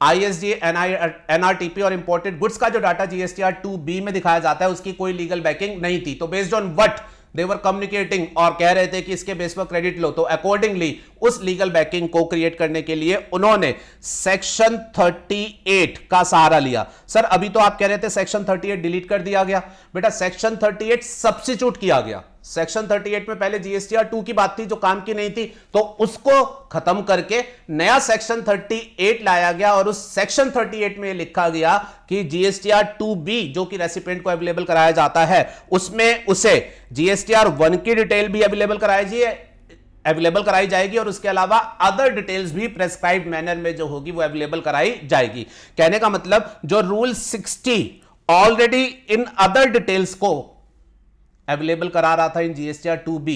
S1: आईएसजी, एनआरटीपी और इंपोर्टेड गुड्स का जो डाटा जीएसटीआर 2B में दिखाया जाता है उसकी कोई लीगल बैकिंग नहीं थी। तो based on what they were communicating और कह रहे थे कि इसके बेस पर क्रेडिट लो, तो अकॉर्डिंगली उस लीगल बैकिंग को क्रिएट करने के लिए उन्होंने सेक्शन 38 का सहारा लिया। सर अभी तो आप कह रहे थे सेक्शन 38 डिलीट कर दिया गया, बेटा सेक्शन 38 सब्स्टिट्यूट किया गया। सेक्शन 38 में पहले जीएसटीआर 2 की बात थी जो काम की नहीं थी, तो उसको खत्म करके नया सेक्शन 38 लाया गया और उस सेक्शन 38 में लिखा गया कि जीएसटीआर 2B जो कि रेसिपिएंट को अवेलेबल कराया जाता है उसमें उसे जीएसटीआर 1 की डिटेल भी अवेलेबल कराई जाएगी और उसके अलावा अदर डिटेल्स भी प्रेस्क्राइब्ड मैनर में जो होगी वो अवेलेबल कराई जाएगी। कहने का मतलब जो rule 60 already in other details को अवेलेबल करा रहा था इन जीएसटीआर 2B,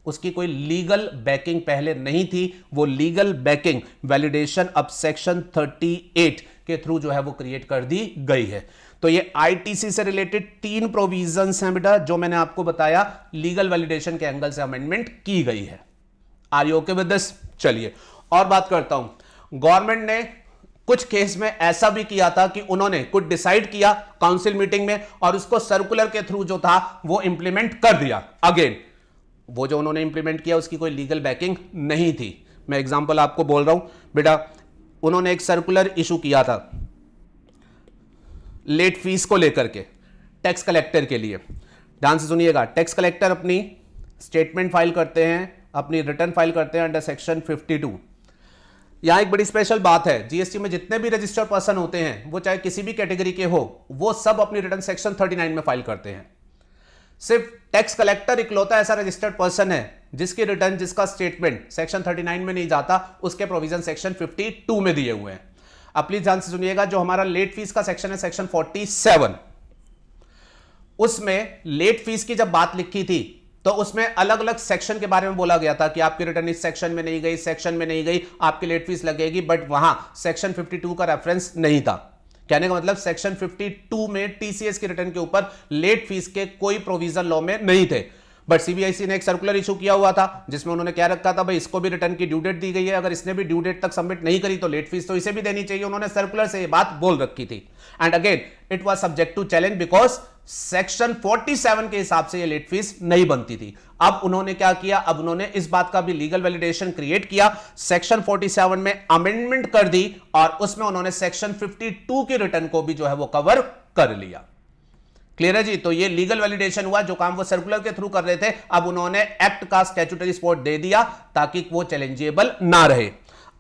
S1: उसकी कोई लीगल बैकिंग पहले नहीं थी। वो लीगल बैकिंग वैलिडेशन अब सेक्शन 38 के थ्रू जो है वो क्रिएट कर दी गई है। तो ये आईटीसी से रिलेटेड 3 प्रोविजंस हैं बेटा जो मैंने आपको बताया, लीगल वैलिडेशन के एंगल से अमेंडमेंट की गई है। Are you okay with this? चलिए और बात करता हूं। गवर्नमेंट ने कुछ केस में ऐसा भी किया था कि उन्होंने कुछ डिसाइड किया काउंसिल मीटिंग में और उसको सर्कुलर के थ्रू जो था वो इंप्लीमेंट कर दिया। अगेन वो जो उन्होंने इंप्लीमेंट किया उसकी कोई लीगल बैकिंग नहीं थी। मैं एग्जांपल आपको बोल रहा हूं बेटा, उन्होंने एक सर्कुलर इशू किया था लेट फीस को लेकर के टैक्स कलेक्टर के लिए। ध्यान से सुनिएगा, टैक्स कलेक्टर अपनी स्टेटमेंट फाइल करते हैं, अपनी रिटर्न फाइल करते हैं अंडर सेक्शन 52। यहां एक बड़ी स्पेशल बात है, जीएसटी में जितने भी रजिस्टर्ड पर्सन होते हैं वो चाहे किसी भी कैटेगरी के हो, वो सब अपनी रिटर्न सेक्शन 39 में फाइल करते हैं। सिर्फ टैक्स कलेक्टर इकलौता ऐसा रजिस्टर्ड पर्सन है जिसकी रिटर्न, जिसका स्टेटमेंट सेक्शन 39 में नहीं जाता, उसके प्रोविजन सेक्शन 52 में दिए हुए हैं। अब प्लीज ध्यान से सुनिएगा, जो हमारा लेट फीस का सेक्शन है सेक्शन 47, उसमें लेट फीस की जब बात लिखी थी तो उसमें अलग अलग सेक्शन के बारे में बोला गया था कि आपकी रिटर्न इस सेक्शन में नहीं गई, सेक्शन में नहीं गई, आपकी लेट फीस लगेगी, बट वहां सेक्शन 52 का रेफरेंस नहीं था। कहने का मतलब सेक्शन 52 में टीसीएस की रिटर्न के ऊपर लेट फीस के कोई प्रोविजन लॉ में नहीं थे। बट सीबीआईसी ने एक सर्कुलर इशू किया हुआ था जिसमें उन्होंने क्या रखा था, भाई इसको भी रिटर्न की ड्यू डेट दी गई है, अगर इसने भी ड्यू डेट तक सबमिट नहीं करी तो लेट फीस तो इसे भी देनी चाहिए। उन्होंने सर्कुलर से ये बात बोल रखी थी। And again it was subject to challenge because section 47 के हिसाब से ये लेट फीस नहीं बनती थी। अब उन्होंने क्या किया, अब उन्होंने इस बात का भी लीगल वैलिडेशन क्रिएट किया, सेक्शन 47 में अमेंडमेंट कर दी और उसमें उन्होंने सेक्शन 52 की रिटर्न को भी जो है वो कवर कर लिया। क्लियर है जी। तो ये लीगल वैलिडेशन हुआ, जो काम वो सर्कुलर के थ्रू कर रहे थे अब उन्होंने एक्ट का स्टैट्यूटरी सपोर्ट दे दिया ताकि वो चैलेंजेबल ना रहे।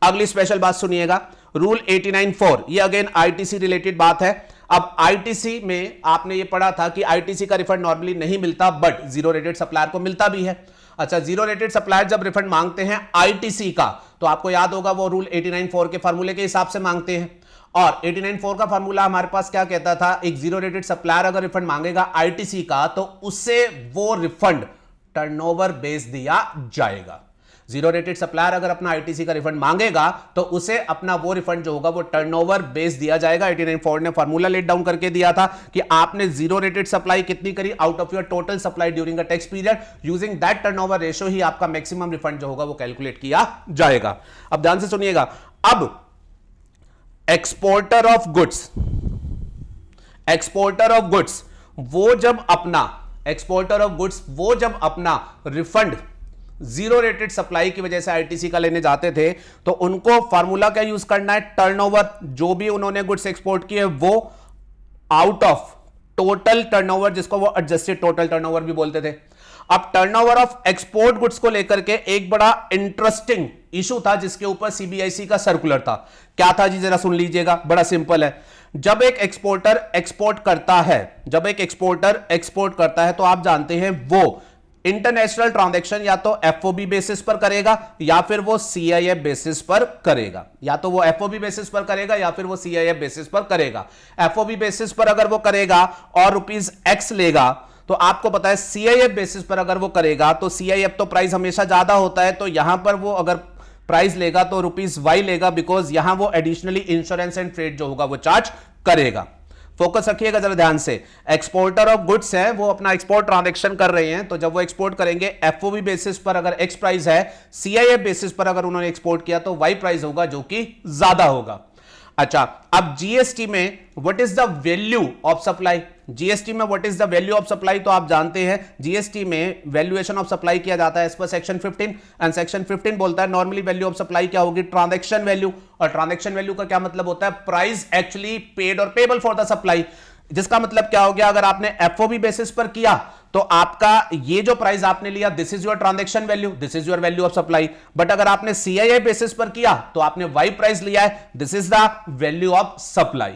S1: अगली स्पेशल बात सुनिएगा, रूल 89(4), ये अगेन आईटीसी रिलेटेड बात है। अब आईटीसी में आपने ये पढ़ा था कि आईटीसी का रिफंड नॉर्मली नहीं मिलता बट जीरो रेटेड सप्लायर को मिलता भी है। अच्छा, जीरो रेटेड सप्लायर जब रिफंड मांगते हैं आईटीसी का तो आपको याद होगा वो रूल 89(4) के फार्मूले के हिसाब से मांगते हैं। और 89(4) का फार्मूला हमारे पास क्या कहता था, एक जीरो रेटेड सप्लायर अगर रिफंड मांगेगा आईटीसी का तो उसे वो रिफंड टर्नओवर बेस दिया जाएगा। जीरो रेटेड सप्लायर अगर अपना आईटीसी का रिफंड मांगेगा तो उसे अपना वो रिफंड जो होगा वो टर्नओवर बेस दिया जाएगा। 89(4) ने फार्मूला लेट डाउन करके दिया था कि आपने जीरो रेटेड सप्लाई कितनी करी out of your total supply during a tax period, using that turnover ratio ही आपका मैक्सिमम रिफंड जो होगा वो कैलकुलेट किया जाएगा। अब ध्यान से सुनिएगा, अब एक्सपोर्टर ऑफ गुड्स वो जब अपना रिफंड जीरो रेटेड सप्लाई की वजह से आईटीसी का लेने जाते थे तो उनको फार्मूला क्या यूज करना है, टर्नओवर, जो भी उन्होंने गुड्स एक्सपोर्ट किए वो आउट ऑफ टोटल टर्नओवर, जिसको वो एडजस्टेड टोटल टर्नओवर भी बोलते थे। अब टर्नओवर ऑफ एक्सपोर्ट गुड्स को लेकर के एक बड़ा इंटरेस्टिंग इशू था जिसके ऊपर सीबीआईसी का सर्कुलर था। क्या था जी, जरा सुन लीजिएगा, बड़ा सिंपल है। जब एक एक्सपोर्टर एक्सपोर्ट करता है तो आप जानते हैं वो इंटरनेशनल ट्रांजैक्शन या तो एफओबी बेसिस पर करेगा या फिर वो सीआईएफ बेसिस पर करेगा, एफओबी बेसिस पर अगर वो करेगा और ₹X लेगा तो आपको पता है सीआईएफ बेसिस पर अगर वो करेगा तो सीआईएफ तो प्राइस हमेशा ज्यादा होता है, तो यहां पर वो अगर प्राइस लेगा तो ₹Y लेगा बिकॉज यहां वो एडिशनली इंश्योरेंस एंड फ्रेट जो होगा वो चार्ज करेगा। फोकस रखिएगा जरा ध्यान से, एक्सपोर्टर ऑफ गुड्स है, वो अपना एक्सपोर्ट ट्रांजैक्शन कर रहे हैं, तो जब वो एक्सपोर्ट करेंगे एफओबी बेसिस पर अगर X प्राइस है, सीआईएफ बेसिस पर अगर उन्होंने एक्सपोर्ट किया तो Y प्राइस होगा जो कि ज्यादा होगा। अच्छा, अब जीएसटी में what is the value of supply, तो आप जानते हैं जीएसटी में वैल्यूएशन ऑफ सप्लाई किया जाता है as per section 15 and section 15 बोलता है नॉर्मली वैल्यू ऑफ सप्लाई क्या होगी, ट्रांजैक्शन वैल्यू। और ट्रांजैक्शन वैल्यू का क्या मतलब होता है, प्राइस एक्चुअली पेड और पेबल फॉर द सप्लाई, जिसका मतलब क्या हो गया, अगर आपने एफओबी बेसिस पर किया तो आपका ये जो प्राइस आपने लिया this is your transaction value, this is your value of supply. But अगर आपने सीआईआई बेसिस पर किया तो आपने वाई प्राइस लिया है, this is the value of supply.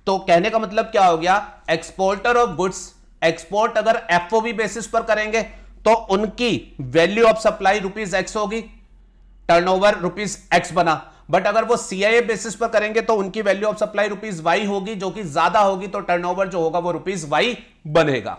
S1: तो कहने का मतलब क्या हो गया, एक्सपोर्टर ऑफ गुड्स एक्सपोर्ट अगर एफओबी बेसिस पर करेंगे तो उनकी वैल्यू ऑफ सप्लाई ₹X होगी, टर्नओवर ₹X बना। बट अगर वो सीआईएफ बेसिस पर करेंगे तो उनकी वैल्यू ऑफ सप्लाई ₹Y होगी जो कि ज्यादा होगी, तो टर्नओवर जो होगा वो ₹Y बनेगा।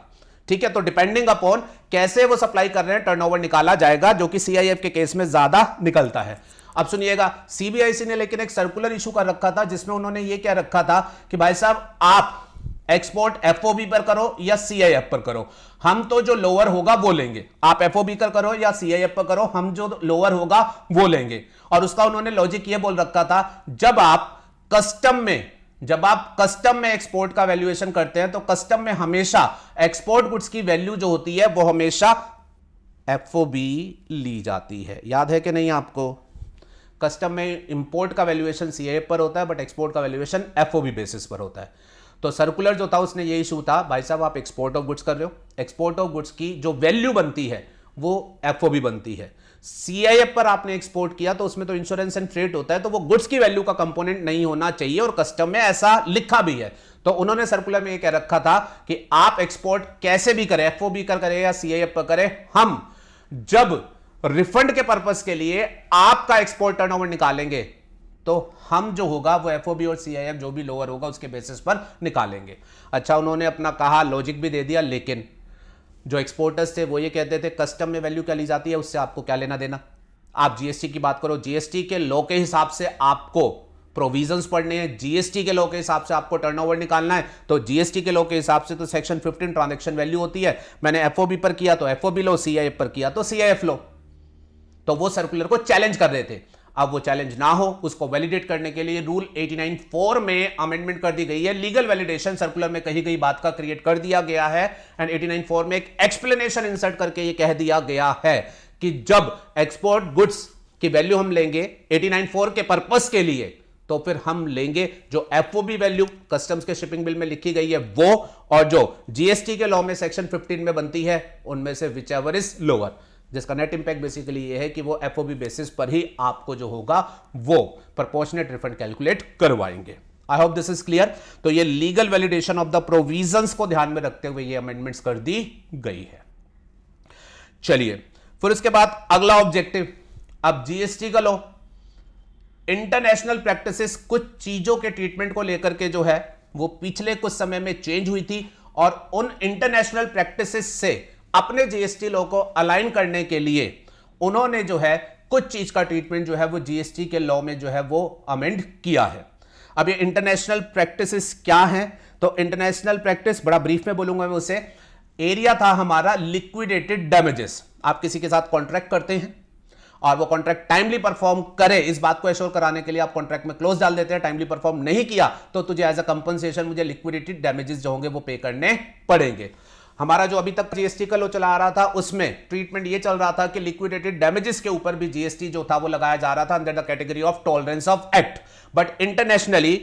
S1: ठीक है, तो डिपेंडिंग अपॉन कैसे वो सप्लाई कर रहे हैं टर्नओवर निकाला जाएगा, जो कि सीआईएफ के केस में ज्यादा निकलता है। अब सुनिएगा, सीबीआईसी ने लेकिन एक सर्कुलर इशू कर रखा था जिसमें उन्होंने ये क्या रखा था कि भाई साहब आप एक्सपोर्ट एफओबी पर करो या सीआईएफ पर करो, हम तो जो लोअर होगा वो लेंगे। आप एफओबी पर करो या सीआईएफ पर करो, हम जो लोअर होगा वो लेंगे। और उसका उन्होंने लॉजिक ये बोल रखा था, जब आप कस्टम में एक्सपोर्ट का वैल्यूएशन करते हैं तो कस्टम में हमेशा एक्सपोर्ट गुड्स की वैल्यू जो होती है वो हमेशा एफओबी ली जाती है। याद है कि नहीं आपको, कस्टम में इंपोर्ट का वैल्यूएशन सीआईएफ पर होता है बट एक्सपोर्ट का वैल्यूएशन एफओबी बेसिस पर होता है। तो सर्कुलर जो था उसने ये इशू था, भाई साहब आप एक्सपोर्ट ऑफ गुड्स कर रहे हो, एक्सपोर्ट ऑफ गुड्स की जो वैल्यू बनती है वो एफओबी बनती है। सीआईएफ पर आपने एक्सपोर्ट किया तो उसमें तो इंश्योरेंस एंड फ्रेट होता है, तो वो गुड्स की वैल्यू का कंपोनेंट नहीं होना चाहिए, और कस्टम में ऐसा लिखा भी है। तो उन्होंने सर्कुलर में ये कह रखा था कि आप एक्सपोर्ट कैसे भी करें, एफओबी कर करें या सीआईएफ पर करें, हम जब रिफंड के पर्पस के लिए आपका एक्सपोर्ट टर्नओवर निकालेंगे तो हम जो होगा वो एफओबी और सीआईएफ जो भी लोअर होगा उसके बेसिस पर निकालेंगे। अच्छा, उन्होंने अपना कहा, लॉजिक भी दे दिया, लेकिन जो एक्सपोर्टर्स थे वो ये कहते थे कस्टम में वैल्यू क्या ली जाती है उससे आपको क्या लेना देना। आप जीएसटी की बात करो, जीएसटी के लॉ के हिसाब से आपको प्रोविजंस पढ़ने हैं, जीएसटी के लॉ के हिसाब से आपको टर्नओवर निकालना है, तो जीएसटी के लॉ के हिसाब से तो सेक्शन 15 ट्रांजैक्शन वैल्यू होती है। मैंने एफओबी पर किया तो एफओबी लो, सीआईएफ पर किया तो सीआईएफ लो। तो वो सर्कुलर को चैलेंज कर रहे थे। अब वो चैलेंज ना हो, उसको वैलिडेट करने के लिए रूल 89(4) में अमेंडमेंट कर दी गई है। लीगल वैलिडेशन सर्कुलर में कही गई बात का क्रिएट कर दिया गया है एंड 89(4) में एक एक्सप्लेनेशन इंसर्ट करके ये कह दिया गया है कि जब एक्सपोर्ट गुड्स की वैल्यू हम लेंगे 89(4) के पर्पस के लिए, तो फिर हम लेंगे जो एफओबी वैल्यू कस्टम्स के शिपिंग बिल में लिखी गई है वो, और जो जीएसटी के लॉ में सेक्शन 15 में बनती है उनमें से विच एवर इज लोअर, जिसका नेट इंपैक्ट बेसिकली ये है कि वो एफओबी बेसिस पर ही आपको जो होगा वो प्रोपोर्शनेट रिफंड कैलकुलेट करवाएंगे। आई होप दिस इज क्लियर। तो ये legal validation of the provisions को ध्यान में रखते हुए ये अमेंडमेंट्स कर दी गई है। चलिए फिर उसके बाद अगला ऑब्जेक्टिव, अब जीएसटी का लॉ इंटरनेशनल प्रैक्टिसेस कुछ चीजों के ट्रीटमेंट को लेकर के जो है वो पिछले कुछ समय में चेंज हुई थी, और उन इंटरनेशनल प्रैक्टिसेस से अपने जीएसटी लॉ को अलाइन करने के लिए उन्होंने जो है कुछ चीज का ट्रीटमेंट जो है वो जीएसटी के लॉ में जो है वो अमेंड किया है। अब ये इंटरनेशनल प्रैक्टिसेस क्या हैं? तो इंटरनेशनल प्रैक्टिस बड़ा ब्रीफ में बोलूंगा मैं उसे, एरिया था हमारा लिक्विडेटेड डैमेजेस। आप किसी के साथ कॉन्ट्रैक्ट करते हैं और वो कॉन्ट्रैक्ट टाइमली परफॉर्म करे, इस बात को एश्योर कराने के लिए आप कॉन्ट्रैक्ट में क्लोज डाल देते हैं। टाइमली परफॉर्म नहीं किया तो तुझे एज अ कंपनसेशन मुझे लिक्विडेटेड डैमेजेस जो होंगे वो पे करने पड़ेंगे। हमारा जो अभी तक जीएसटी का लॉ चला आ रहा था उसमें ट्रीटमेंट ये चल रहा था कि लिक्विडेटेड डैमेजेस के ऊपर भी जीएसटी जो था वो लगाया जा रहा था under the category of tolerance of act. But internationally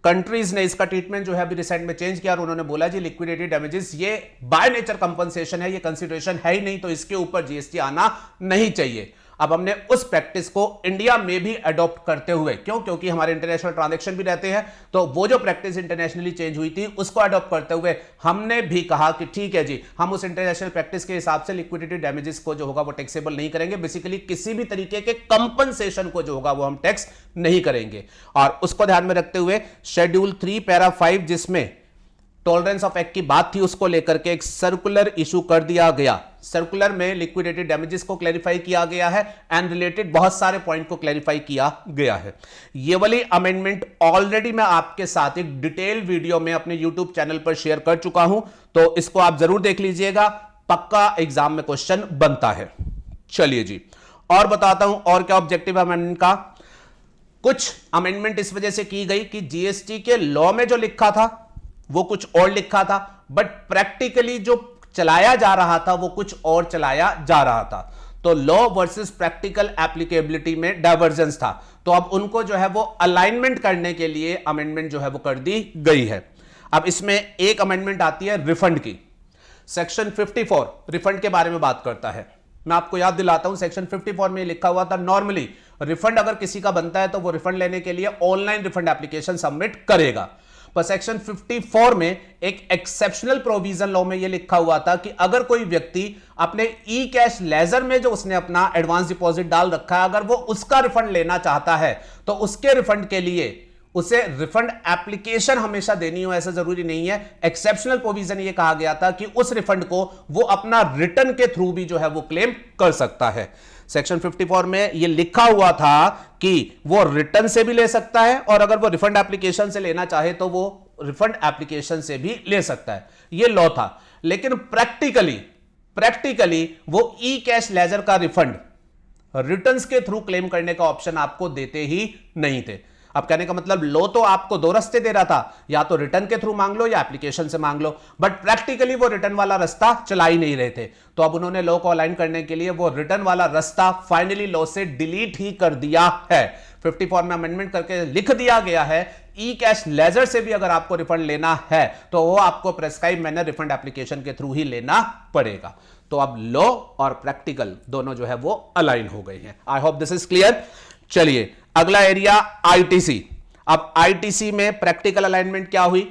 S1: countries ने इसका ट्रीटमेंट जो है अभी रिसेंट में चेंज किया और उन्होंने बोला जी लिक्विडेटेड डैमेजेस ये बाय नेचर कंपनसेशन है, ये कंसिडरेशन है ही नहीं, तो इसके ऊपर जीएसटी आना नहीं चाहिए। अब हमने उस प्रैक्टिस को इंडिया में भी अडॉप्ट करते हुए, क्योंकि हमारे इंटरनेशनल ट्रांजैक्शन भी रहते हैं, तो वो जो प्रैक्टिस इंटरनेशनली चेंज हुई थी उसको अडॉप्ट करते हुए हमने भी कहा कि ठीक है जी, हम उस इंटरनेशनल प्रैक्टिस के हिसाब से लिक्विडिटी डैमेजेस को जो होगा वो टैक्सेबल नहीं करेंगे। बेसिकली किसी भी तरीके के कंपनसेशन को जो होगा वो हम टैक्स नहीं करेंगे। और उसको ध्यान में रखते हुए शेड्यूल 3 पैरा 5 जिसमें टॉलरेंस ऑफ एक्ट की बात थी उसको लेकर के एक सर्कुलर इशू कर दिया गया। सर्कुलर में लिक्विडेटेड डैमेजेस को क्लैरिफाई किया गया है एंड रिलेटेड बहुत सारे पॉइंट को क्लैरिफाई किया गया है। ये वाली अमेंडमेंट ऑलरेडी मैं आपके साथ एक डिटेल वीडियो में अपने यूट्यूब चैनल पर शेयर कर चुका हूं, तो इसको आप जरूर देख लीजिएगा, पक्का एग्जाम में क्वेश्चन बनता है। चलिए जी और बताता हूं और क्या ऑब्जेक्टिव अमेंडमेंट का। कुछ अमेंडमेंट इस वजह से की गई कि जीएसटी के लॉ में जो लिखा था वो कुछ और लिखा था, बट प्रैक्टिकली जो चलाया जा रहा था वो कुछ और चलाया जा रहा था। तो लॉ वर्सेस प्रैक्टिकल एप्लीकेबिलिटी में डाइवर्जेंस था, तो अब उनको जो है वो अलाइनमेंट करने के लिए अमेंडमेंट जो है वो कर दी गई है। अब इसमें एक अमेंडमेंट आती है रिफंड की। सेक्शन 54 रिफंड के बारे में बात करता है। मैं आपको याद दिलाता हूं, सेक्शन 54 में लिखा हुआ था नॉर्मली रिफंड अगर किसी का बनता है तो वो रिफंड लेने के लिए ऑनलाइन रिफंड एप्लीकेशन सबमिट करेगा। पर सेक्शन 54 में एक एक्सेप्शनल प्रोविजन लॉ में यह लिखा हुआ था कि अगर कोई व्यक्ति अपने ई कैश लेजर में जो उसने अपना एडवांस डिपॉजिट डाल रखा है अगर वो उसका रिफंड लेना चाहता है तो उसके रिफंड के लिए उसे रिफंड एप्लीकेशन हमेशा देनी हो ऐसा जरूरी नहीं है। एक्सेप्शनल प्रोविजन ये कहा गया था कि उस रिफंड को वो अपना रिटर्न के थ्रू भी जो है वो क्लेम कर सकता है। सेक्शन 54 में ये लिखा हुआ था कि वो रिटर्न से भी ले सकता है और अगर वो रिफंड एप्लीकेशन से लेना चाहे तो वो रिफंड एप्लीकेशन से भी ले सकता है, ये लॉ था। लेकिन प्रैक्टिकली वो ई कैश लेजर का रिफंड रिटर्न्स के थ्रू क्लेम करने का ऑप्शन आपको देते ही नहीं थे। अब कहने का मतलब लो तो आपको दो रास्ते दे रहा था, या तो रिटर्न के थ्रू मांग लो या एप्लीकेशन से मांग लो, बट प्रैक्टिकली वो रिटर्न वाला रास्ता चला ही नहीं रहे थे। तो अब उन्होंने लॉ को अलाइन करने के लिए वो रिटर्न वाला रास्ता फाइनली लॉ से डिलीट ही कर दिया है। 54 में अमेंडमेंट करके लिख दिया गया है ई कैश लेजर से भी अगर आपको रिफंड लेना है तो वो आपको प्रेस्क्राइब मैनर रिफंड एप्लीकेशन के थ्रू ही लेना पड़ेगा। तो अब लॉ और प्रैक्टिकल दोनों जो है वो अलाइन हो गए हैं। आई होप दिस इज क्लियर। चलिए अगला एरिया आईटीसी। अब आईटीसी में प्रैक्टिकल अलाइनमेंट क्या हुई?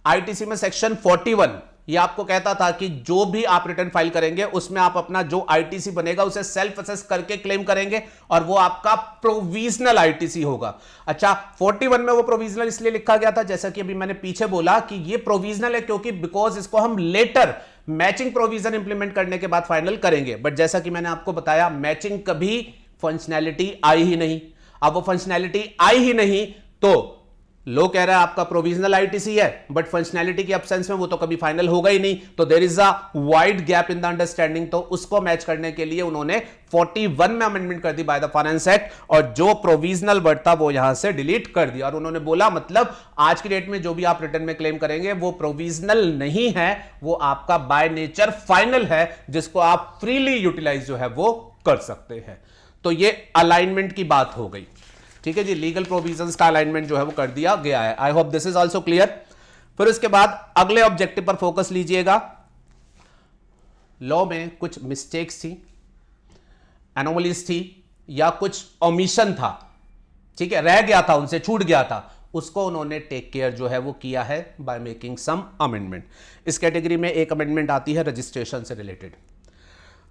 S1: आईटीसी में सेक्शन 41 ये आपको कहता था कि जो भी आप रिटर्न फाइल करेंगे उसमें आप अपना जो आईटीसी बनेगा उसे सेल्फ असेस करके क्लेम करेंगे और वो आपका प्रोविजनल आईटीसी होगा। अच्छा 41 में वो प्रोविजनल इसलिए लिखा गया था जैसा कि अभी मैंने पीछे बोला कि ये प्रोविजनल है क्योंकि बिकॉज इसको हम लेटर मैचिंग प्रोविजन इंप्लीमेंट करने के बाद फाइनल करेंगे। बट जैसा कि मैंने आपको बताया मैचिंग कभी फंक्शनैलिटी आई ही नहीं। अब वो फंक्शनैलिटी आई ही नहीं तो लो कह रहा है आपका प्रोविजनल आईटीसी है, बट फंक्शनैलिटी की एब्सेंस में वो तो कभी फाइनल होगा ही नहीं, तो there is a wide gap in the understanding. तो उसको मैच करने के लिए उन्होंने 41 में अमेंडमेंट कर दी बाय द फाइनेंस एक्ट, और जो प्रोविजनल वर्ड था वो यहां से डिलीट कर दिया। और उन्होंने बोला मतलब आज की डेट में जो भी आप रिटर्न में क्लेम करेंगे वो प्रोविजनल नहीं है, वो आपका बाय नेचर फाइनल है, जिसको आप फ्रीली यूटिलाइज जो है वो कर सकते हैं। तो ये अलाइनमेंट की बात हो गई, ठीक है जी। लीगल प्रोविजंस का अलाइनमेंट जो है वो कर दिया गया है। आई hope this is also clear. फिर उसके बाद अगले ऑब्जेक्टिव पर फोकस लीजिएगा। लॉ में कुछ मिस्टेक्स थी, एनोमलीज थी, या कुछ ओमिशन था, ठीक है, रह गया था, उनसे छूट गया था, उसको उन्होंने टेक केयर जो है वो किया है बाय मेकिंग सम अमेंडमेंट। इस कैटेगरी में एक अमेंडमेंट आती है रजिस्ट्रेशन से रिलेटेड।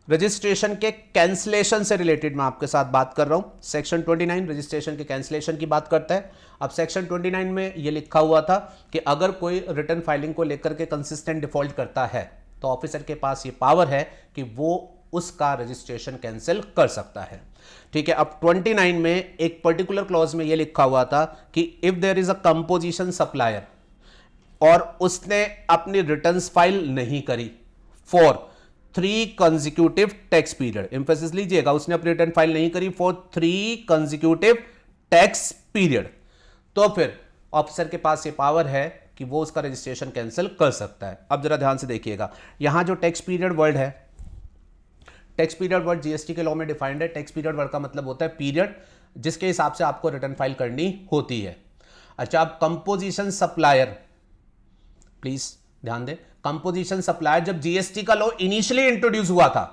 S1: रजिस्ट्रेशन के कैंसलेशन से रिलेटेड मैं आपके साथ बात कर रहा हूं। सेक्शन 29 रजिस्ट्रेशन के कैंसलेशन की बात करता है। अब सेक्शन 29 में यह लिखा हुआ था कि अगर कोई रिटर्न फाइलिंग को लेकर के कंसिस्टेंट डिफॉल्ट करता है तो ऑफिसर के पास ये पावर है कि वो उसका रजिस्ट्रेशन कैंसिल कर सकता है, ठीक है। अब 29 में एक पर्टिकुलर क्लॉज में यह लिखा हुआ था कि if there is a composition supplier और उसने अपनी रिटर्न्स फाइल नहीं करी for 3 consecutive tax period, emphasis लीजिएगा, उसने अपनी रिटर्न फाइल नहीं करी फॉर 3 कंसेक्यूटिव टैक्स पीरियड, तो फिर ऑफिसर के पास ये पावर है कि वो उसका रजिस्ट्रेशन कैंसिल कर सकता है। अब जरा ध्यान से देखिएगा, यहां जो टैक्स पीरियड वर्ड है, टैक्स पीरियड वर्ड जीएसटी के लॉ में डिफाइंड है। टैक्स पीरियड वर्ड का मतलब होता है पीरियड जिसके हिसाब से आपको रिटर्न फाइल करनी होती है। अच्छा, अब कंपोजिशन सप्लायर, प्लीज ध्यान दें, कंपोजिशन सप्लायर, जब जीएसटी का लॉ इनिशियली इंट्रोड्यूस हुआ था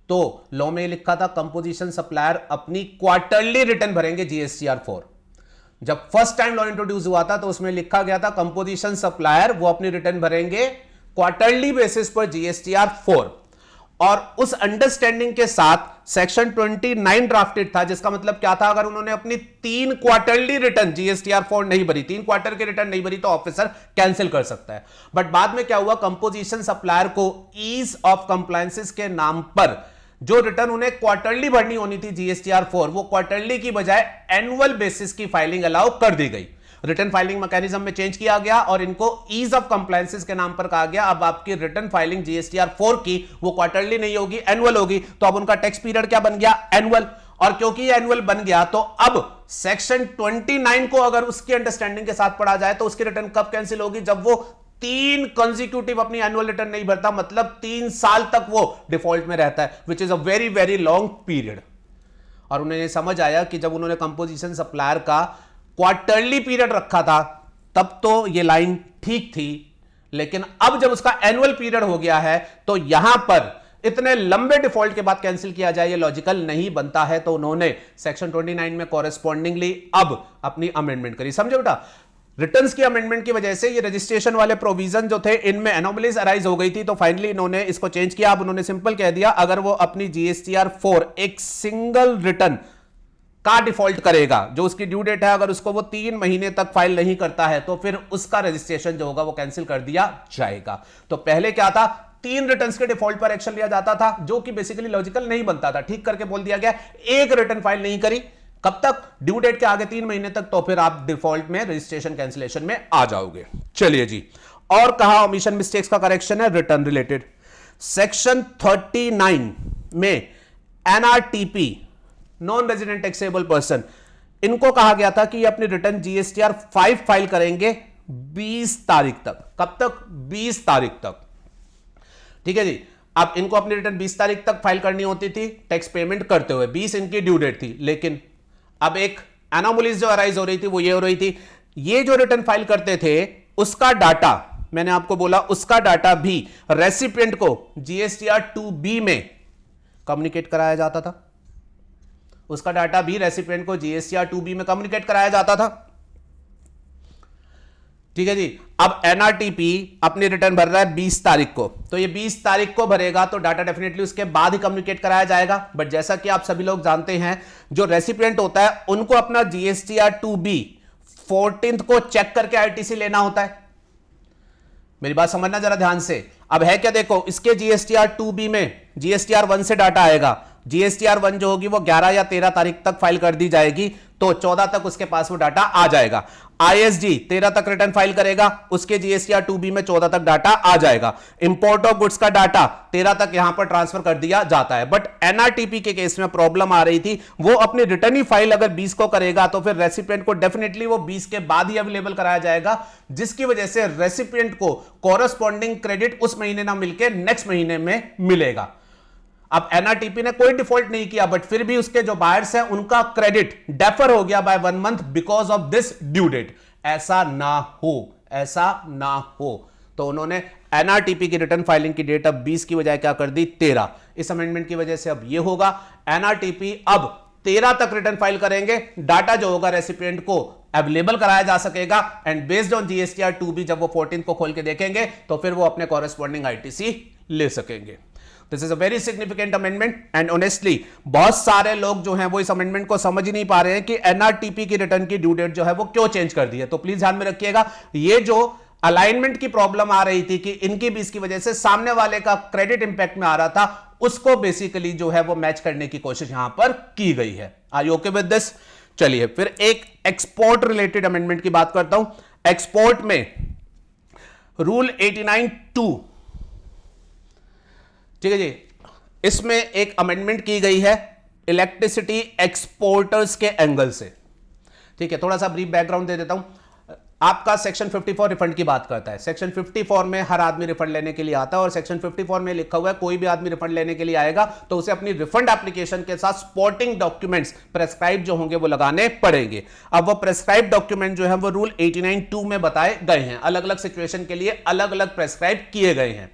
S1: तो लॉ में लिखा था कंपोजिशन सप्लायर अपनी क्वार्टरली रिटर्न भरेंगे जीएसटीआर 4। जब फर्स्ट टाइम लॉ इंट्रोड्यूस हुआ था तो उसमें लिखा गया था कंपोजिशन सप्लायर वो अपनी रिटर्न भरेंगे क्वार्टरली बेसिस पर जीएसटीआर 4, और उस अंडरस्टैंडिंग के साथ सेक्शन 29 ड्राफ्टेड था, जिसका मतलब क्या था, अगर उन्होंने अपनी 3 क्वार्टरली रिटर्न जीएसटीआर 4 नहीं भरी, 3 क्वार्टर की रिटर्न नहीं भरी, तो ऑफिसर कैंसिल कर सकता है। बट बाद में क्या हुआ, कंपोजिशन सप्लायर को ईज ऑफ कंप्लायंसेस के नाम पर जो रिटर्न उन्हें क्वार्टरली भरनी होनी थी जीएसटीआर 4, वो क्वार्टरली की बजाय एनुअल बेसिस की फाइलिंग अलाउ कर दी गई। रिटर्न फाइलिंग मैकेनिज्म में चेंज किया गया और इनको ईज ऑफ कंप्लायंसेस के नाम पर कहा गया अब आपकी रिटर्न फाइलिंग जीएसटीआर 4 की वो क्वार्टरली नहीं होगी, एनुअल होगी। तो अब उनका टैक्स पीरियड क्या बन गया, एनुअल। और क्योंकि ये एनुअल बन गया तो अब सेक्शन 29 को अगर उसकी अंडरस्टैंडिंग के साथ पढ़ा जाए तो उसकी रिटर्न कब कैंसिल होगी, जब वो 3 कंसेक्यूटिव अपनी एनुअल रिटर्न नहीं भरता, मतलब 3 साल तक वो डिफॉल्ट में रहता है, which is a very very long period. और उन्हें समझ आया कि जब उन्होंने कंपोजिशन सप्लायर का क्वार्टरली पीरियड रखा था तब तो ये लाइन ठीक थी, लेकिन अब जब उसका एनुअल पीरियड हो गया है तो यहां पर इतने लंबे डिफॉल्ट के बाद कैंसिल किया जाए ये लॉजिकल नहीं बनता है। तो उन्होंने सेक्शन 29 में कॉरेस्पॉन्डिंगली अब अपनी अमेंडमेंट करी। समझे बेटा, रिटर्न्स की अमेंडमेंट की वजह से ये रजिस्ट्रेशन वाले प्रोविजन जो थे इनमें एनोमलीज अराइज हो गई थी, तो फाइनली इन्होंने इसको चेंज किया। अब उन्होंने सिंपल कह दिया अगर वो अपनी जीएसटीआर 4 एक सिंगल रिटर्न का डिफॉल्ट करेगा, जो उसकी ड्यू डेट है, अगर उसको वो 3 महीने तक फाइल नहीं करता है तो फिर उसका रजिस्ट्रेशन जो होगा वो कैंसिल कर दिया जाएगा। तो पहले क्या था, 3 रिटर्न्स के डिफॉल्ट पर एक्शन लिया जाता था, जो कि बेसिकली लॉजिकल नहीं बनता था। ठीक करके बोल दिया गया एक रिटर्न फाइल नहीं करी, कब तक, ड्यू डेट के आगे 3 महीने तक, तो फिर आप डिफॉल्ट में रजिस्ट्रेशन कैंसिलेशन में आ जाओगे। चलिए जी, और कहा ओमिशन मिस्टेक्स का करेक्शन है रिटर्न रिलेटेड। सेक्शन 39 में NRTP, non resident taxable person, इनको कहा गया था कि अपनी रिटर्न जीएसटीआर 5 फाइल करेंगे 20 तारीख तक। कब तक, 20 तारीख तक, ठीक है जी। अब इनको अपनी रिटर्न 20 तारीख तक फाइल करनी होती थी टैक्स पेमेंट करते हुए, 20 इनकी ड्यू डेट थी। लेकिन अब एक एनोमलीज जो अराइज हो रही थी वो ये हो रही थी, ये जो रिटर्न फाइल करते थे उसका डाटा, मैंने आपको बोला उसका डाटा भी रेसिपिएंट को जीएसटीआर 2B में कम्युनिकेट कराया जाता था, उसका डाटा भी रेसिपिएंट को जीएसटीआर 2B में कम्युनिकेट कराया जाता था, ठीक है जी। अब एनआरटीपी अपनी रिटर्न भर रहा है 20 तारीख को, तो ये 20 तारीख को भरेगा तो डाटा डेफिनेटली उसके बाद ही कम्युनिकेट कराया जाएगा। बट जैसा कि आप सभी लोग जानते हैं, जो रेसिपिएंट होता है उनको अपना जीएसटीआर 2B 14th को चेक करके आईटीसी लेना होता है। मेरी बात समझना जरा ध्यान से। अब है क्या, देखो इसके जीएसटीआर 2B में जीएसटीआर 1 से डाटा आएगा, जीएसटीआर 1 जो होगी वो 11 या 13 तारीख तक फाइल कर दी जाएगी, तो 14 तक उसके पास वो डाटा आ जाएगा। आईएसडी 13 तक रिटर्न फाइल करेगा, उसके जीएसटीआर 2B में 14 तक डाटा आ जाएगा। इंपोर्ट ऑफ गुड्स का डाटा 13 तक यहां पर ट्रांसफर कर दिया जाता है। बट एनआरटीपी के केस में प्रॉब्लम आ रही थी, वो अपनी रिटर्न ही फाइल अगर 20 को करेगा तो फिर रेसिपिएंट को डेफिनेटली वो 20 के बाद ही अवेलेबल कराया जाएगा, जिसकी वजह से रेसिपिएंट को कॉरस्पॉन्डिंग क्रेडिट उस महीने ना मिलकर नेक्स्ट महीने में मिलेगा। अब एनआरटीपी ने कोई डिफॉल्ट नहीं किया, बट फिर भी उसके जो बायर्स हैं उनका क्रेडिट डेफर हो गया by 1 month because of this due date. ऐसा ना हो, ऐसा ना हो, तो उन्होंने एनआरटीपी की रिटर्न फाइलिंग की डेट अब 20 की बजाय क्या कर दी, 13। इस अमेंडमेंट की वजह से अब यह होगा, एनआरटीपी अब 13 तक रिटर्न फाइल करेंगे, डाटा जो होगा रेसिपिएंट को अवेलेबल कराया जा सकेगा, and based on GSTR 2B जब वो 14 को खोल के देखेंगे तो फिर वो अपने कॉरेस्पॉन्डिंग आईटीसी ले सकेंगे। This is a very significant amendment and honestly बहुत सारे लोग जो हैं वो इस अमेंडमेंट को समझ ही नहीं पा रहे हैं कि एनआरटीपी की रिटर्न की ड्यू डेट जो है वो क्यों चेंज कर दी है। तो प्लीज ध्यान में रखिएगा, ये जो अलाइनमेंट की प्रॉब्लम आ रही थी कि इनकी 20 की वजह से सामने वाले का क्रेडिट इंपैक्ट में आ रहा था, उसको बेसिकली जो है वो मैच करने की कोशिश यहां पर की गई है। Are you okay with this? चलिए फिर एक एक्सपोर्ट रिलेटेड अमेंडमेंट की बात करता हूं। एक्सपोर्ट में रूल 89(2), ठीक है जी, इसमें एक अमेंडमेंट की गई है इलेक्ट्रिसिटी एक्सपोर्टर्स के एंगल से। ठीक है, थोड़ा सा ब्रीफ बैकग्राउंड दे देता हूं। आपका सेक्शन 54 रिफंड की बात करता है। सेक्शन 54 में हर आदमी रिफंड लेने के लिए आता है और सेक्शन 54 में लिखा हुआ है कोई भी आदमी रिफंड लेने के लिए आएगा तो उसे अपनी रिफंड एप्लीकेशन के साथ सपोर्टिंग डॉक्यूमेंट्स प्रेस्क्राइब जो होंगे वो लगाने पड़ेंगे। अब वो प्रेस्क्राइब डॉक्यूमेंट जो है वो रूल 89(2) में बताए गए हैं, अलग अलग सिचुएशन के लिए अलग अलग प्रेस्क्राइब किए गए हैं।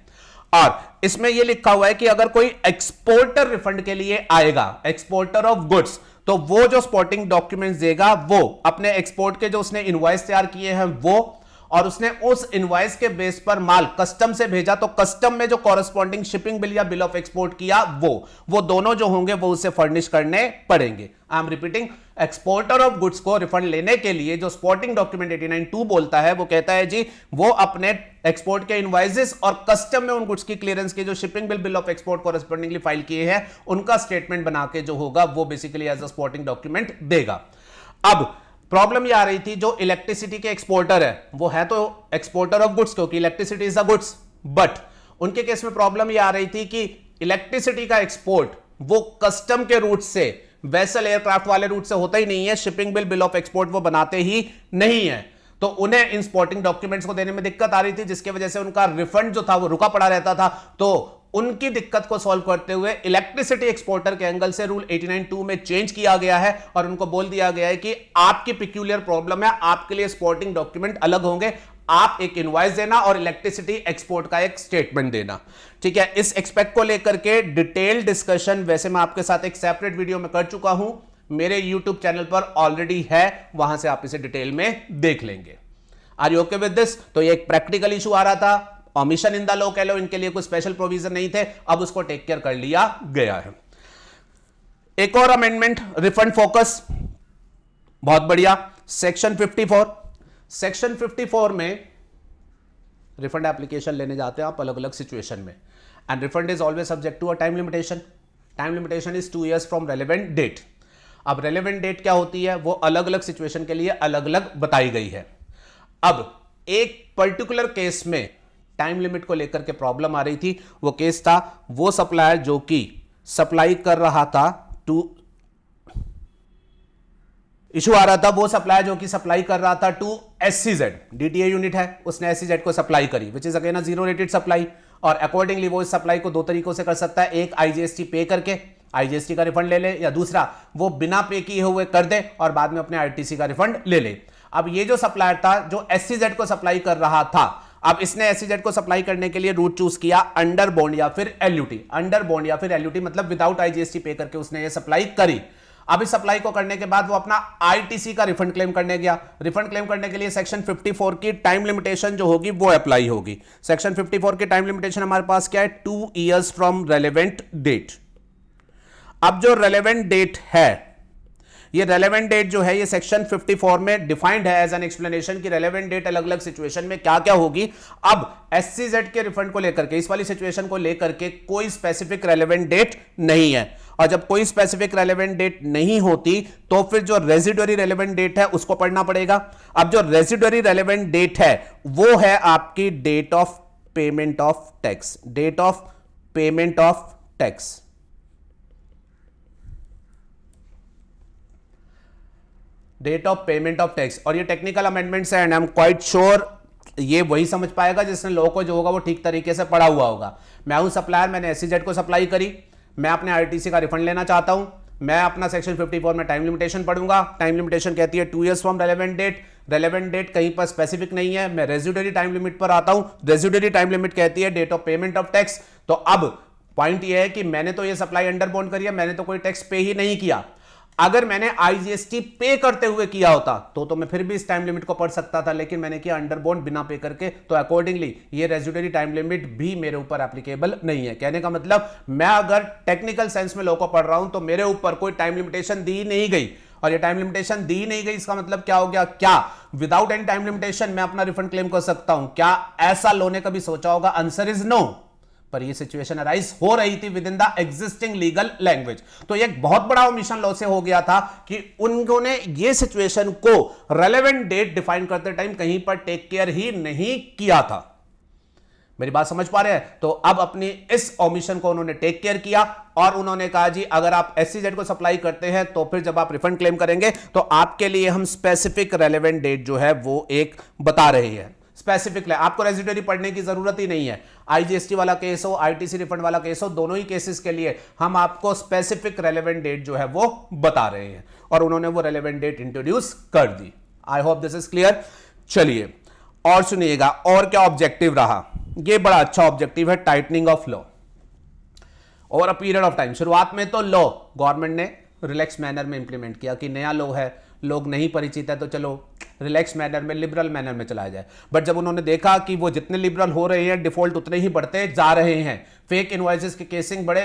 S1: और इसमें यह लिखा हुआ है कि अगर कोई एक्सपोर्टर रिफंड के लिए आएगा, एक्सपोर्टर ऑफ गुड्स, तो वो जो सपोर्टिंग डॉक्यूमेंट्स देगा वो अपने एक्सपोर्ट के जो उसने इनवॉइस तैयार किए हैं वो, और उसने उस इनवॉइस के बेस पर माल कस्टम से भेजा तो कस्टम में जो कॉरेस्पॉन्डिंग शिपिंग बिल या बिल ऑफ एक्सपोर्ट किया वो दोनों जो होंगे वो उसे फर्निश करने पड़ेंगे। I am repeating, exporter of goods को रिफंड लेने के लिए जो सपोर्टिंग डॉक्यूमेंट 89(2) बोलता है वो कहता है जी वो अपने एक्सपोर्ट के इनवॉइसेस और कस्टम में उन गुड्स की क्लियरेंस के जो shipping bill bill of export correspondingly file किए हैं उनका स्टेटमेंट बना के जो होगा वो basically as a supporting document देगा। अब प्रॉब्लम ये आ रही थी, जो इलेक्ट्रिसिटी के एक्सपोर्टर है वो है तो एक्सपोर्टर ऑफ गुड्स क्योंकि electricity is a goods, but उनके केस में प्रॉब्लम ये आ रही थी कि इलेक्ट्रिसिटी का एक्सपोर्ट वो कस्टम के रूट से, वेसल एयरक्राफ्ट वाले रूट से होता ही नहीं है, shipping bill bill of export वो बनाते ही नहीं है, तो उन्हें इन सपोर्टिंग डॉक्यूमेंट्स को देने में दिक्कत आ रही थी, जिसकी वजह से उनका रिफंड जो था वो रुका पड़ा रहता था। तो उनकी दिक्कत को सॉल्व करते हुए इलेक्ट्रिसिटी एक्सपोर्टर के एंगल से रूल 89(2) में चेंज किया गया है और उनको बोल दिया गया है कि आपकी पिक्यूलियर प्रॉब्लम है, आपके लिए सपोर्टिंग डॉक्यूमेंट अलग होंगे, आप एक इनवॉइस देना और इलेक्ट्रिसिटी एक्सपोर्ट का एक स्टेटमेंट देना। ठीक है, इस एक्सपेक्ट को लेकर के डिटेल डिस्कशन वैसे मैं आपके साथ एक सेपरेट वीडियो में कर चुका हूं, मेरे यूट्यूब चैनल पर ऑलरेडी है, वहां से आप इसे डिटेल में देख लेंगे। Are you okay with this? तो ये एक प्रैक्टिकल इशू आ रहा था, ऑमिशन इन द लॉ कह लो, इनके लिए कोई स्पेशल प्रोविजन नहीं थे, अब उसको टेक केयर कर लिया गया है। एक और अमेंडमेंट, रिफंड फोकस, बहुत बढ़िया। सेक्शन 54, सेक्शन 54 में रिफंड एप्लीकेशन लेने जाते हैं आप अलग अलग सिचुएशन में, and refund is always subject to a time limitation. Time limitation is 2 years from relevant date. अब रेलेवेंट डेट क्या होती है वो अलग अलग सिचुएशन के लिए अलग अलग बताई गई है। अब एक पर्टिकुलर केस में टाइम लिमिट को लेकर के प्रॉब्लम आ रही थी, वो केस था वो सप्लायर जो कि सप्लाई कर रहा था टू, इशू आ रहा था वो सप्लायर जो कि सप्लाई कर रहा था टू एससीजेड, डीटीए यूनिट है, उसने एससीजेड को सप्लाई करी which is again a zero rated supply, और अकॉर्डिंगली वो इस सप्लाई को 2 तरीकों से कर सकता है, एक आईजीएसटी पे करके आईजीएसटी का रिफंड ले ले, या दूसरा वो बिना पे किए हुए कर दे और बाद में अपने आरटीसी का रिफंड ले ले। अब ये जो सप्लायर था जो एससीजेड को सप्लाई कर रहा था, अब इसने एससीजेड को सप्लाई करने के लिए रूट चूज किया अंडर बॉन्ड या फिर एलयूटी। अंडर बॉन्ड या फिर एलयूटी मतलब विदाउट आईजीएसटी पे करके उसने ये सप्लाई करी। अब इस सप्लाई को करने के बाद वो अपना आईटीसी का रिफंड क्लेम करने गया। रिफंड क्लेम करने के लिए सेक्शन 54 की टाइम लिमिटेशन जो होगी वो अप्लाई होगी। सेक्शन 54 की टाइम लिमिटेशन हमारे पास क्या है, 2 years फ्रॉम रेलेवेंट डेट। अब जो रेलेवेंट डेट है, ये रेलेवेंट डेट जो है ये सेक्शन 54 में डिफाइंड है एज एन एक्सप्लेनेशन की रेलेवेंट डेट अलग अलग सिचुएशन में क्या क्या होगी। अब एससीजेड के रिफंड को लेकर के, इस वाली सिचुएशन को लेकर के कोई स्पेसिफिक रेलेवेंट डेट नहीं है, और जब कोई स्पेसिफिक रेलेवेंट डेट नहीं होती तो फिर जो रेजिडुअरी रेलेवेंट डेट है उसको पढ़ना पड़ेगा। अब जो रेजिडुअरी रेलेवेंट डेट है वो है आपकी date of payment of tax, date of payment of tax. Date of payment of tax. और ये टेक्निकल अमेंडमेंट्स है and I am quite sure ये वही समझ पाएगा जिसने लॉ को जो होगा वो ठीक तरीके से पढ़ा हुआ होगा। मैं हूं सप्लायर, मैंने SEZ को सप्लाई करी, मैं अपने RTC का रिफंड लेना चाहता हूं, मैं अपना सेक्शन 54 में टाइम लिमिटेशन पढ़ूंगा। टाइम लिमिटेशन कहती है 2 years from relevant date. Relevant date कहीं पर स्पेसिफिक नहीं है, मैं रेजिडुअरी टाइम लिमिट पर आता हूं। रेजिडुअरी टाइम लिमिट कहती है date of payment of tax. तो अब पॉइंट ये है कि मैंने तो ये सप्लाई अंडर बॉन्ड करी है, मैंने तो कोई टैक्स पे ही नहीं किया। अगर मैंने IGST पे करते हुए किया होता तो मैं फिर भी इस टाइम लिमिट को पढ़ सकता था, लेकिन मैंने किया अंडर बॉन्ड बिना पे करके, तो अकॉर्डिंगली ये रेजिडुअरी टाइम लिमिट भी मेरे ऊपर एप्लीकेबल नहीं है। कहने का मतलब मैं अगर टेक्निकल सेंस में लॉ को पढ़ रहा हूं तो मेरे ऊपर कोई टाइम लिमिटेशन दी नहीं गई, और ये टाइम लिमिटेशन दी नहीं गई इसका मतलब क्या हो गया? क्या विदाउट एनी टाइम लिमिटेशन मैं अपना रिफंड क्लेम कर सकता हूं? क्या ऐसा लॉ ने कभी सोचा होगा? Answer is no. पर ये सिचुएशन अराइज हो रही थी within the existing legal language. तो एक बहुत बड़ा ओमिशन लॉ से हो गया था कि उन्होंने ये सिचुएशन को रेलेवेंट डेट डिफाइन करते टाइम कहीं पर टेक केयर ही नहीं किया था। मेरी बात समझ पा रहे हैं? तो अब अपनी इस ओमिशन को उन्होंने टेक केयर किया और उन्होंने कहा जी अगर आप SEZ को सप्लाई करते हैं तो फिर जब आप रिफंड क्लेम करेंगे तो आपके लिए हम स्पेसिफिक रेलेवेंट डेट जो है वो एक बता रहे हैं। स्पेसिफिक है, आपको रेजिडुअरी पढ़ने की जरूरत ही नहीं है। IGST वाला केस हो, ITC रिफंड वाला केस हो, दोनों ही केसेस के लिए हम आपको स्पेसिफिक रेलेवेंट डेट जो है वो बता रहे हैं, और उन्होंने वो रेलेवेंट डेट इंट्रोड्यूस कर दी। I hope this is clear. चलिए और सुनिएगा और क्या ऑब्जेक्टिव रहा। ये बड़ा अच्छा ऑब्जेक्टिव है, tightening of law over a period of time. शुरुआत में तो लॉ गवर्नमेंट ने रिलैक्स मैनर में इंप्लीमेंट किया कि नया लॉ है, लोग नहीं परिचित है, तो चलो रिलैक्स मैनर में, लिबरल मैनर में चलाया जाए। बट जब उन्होंने देखा कि वो जितने लिबरल हो रहे हैं डिफॉल्ट उतने ही बढ़ते जा रहे हैं, फेक इनवॉइसेस के केसिंग बड़े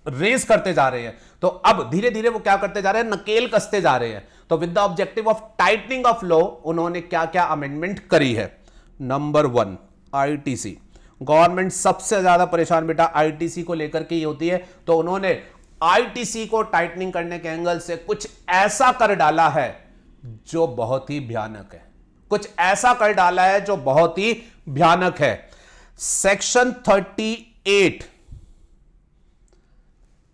S1: रेज करते जा रहे हैं, तो अब धीरे धीरे वो क्या करते जा रहे हैं? नकेल कसते जा रहे हैं। तो with the objective of tightening of law उन्होंने क्या क्या अमेंडमेंट करी है? Number 1 ITC। गवर्नमेंट सबसे ज्यादा परेशान बेटा ITC को लेकर के ही होती है, तो उन्होंने ITC को टाइटनिंग करने के एंगल से कुछ ऐसा कर डाला है जो बहुत ही भयानक है। कुछ ऐसा कर डाला है जो बहुत ही भयानक है। सेक्शन 38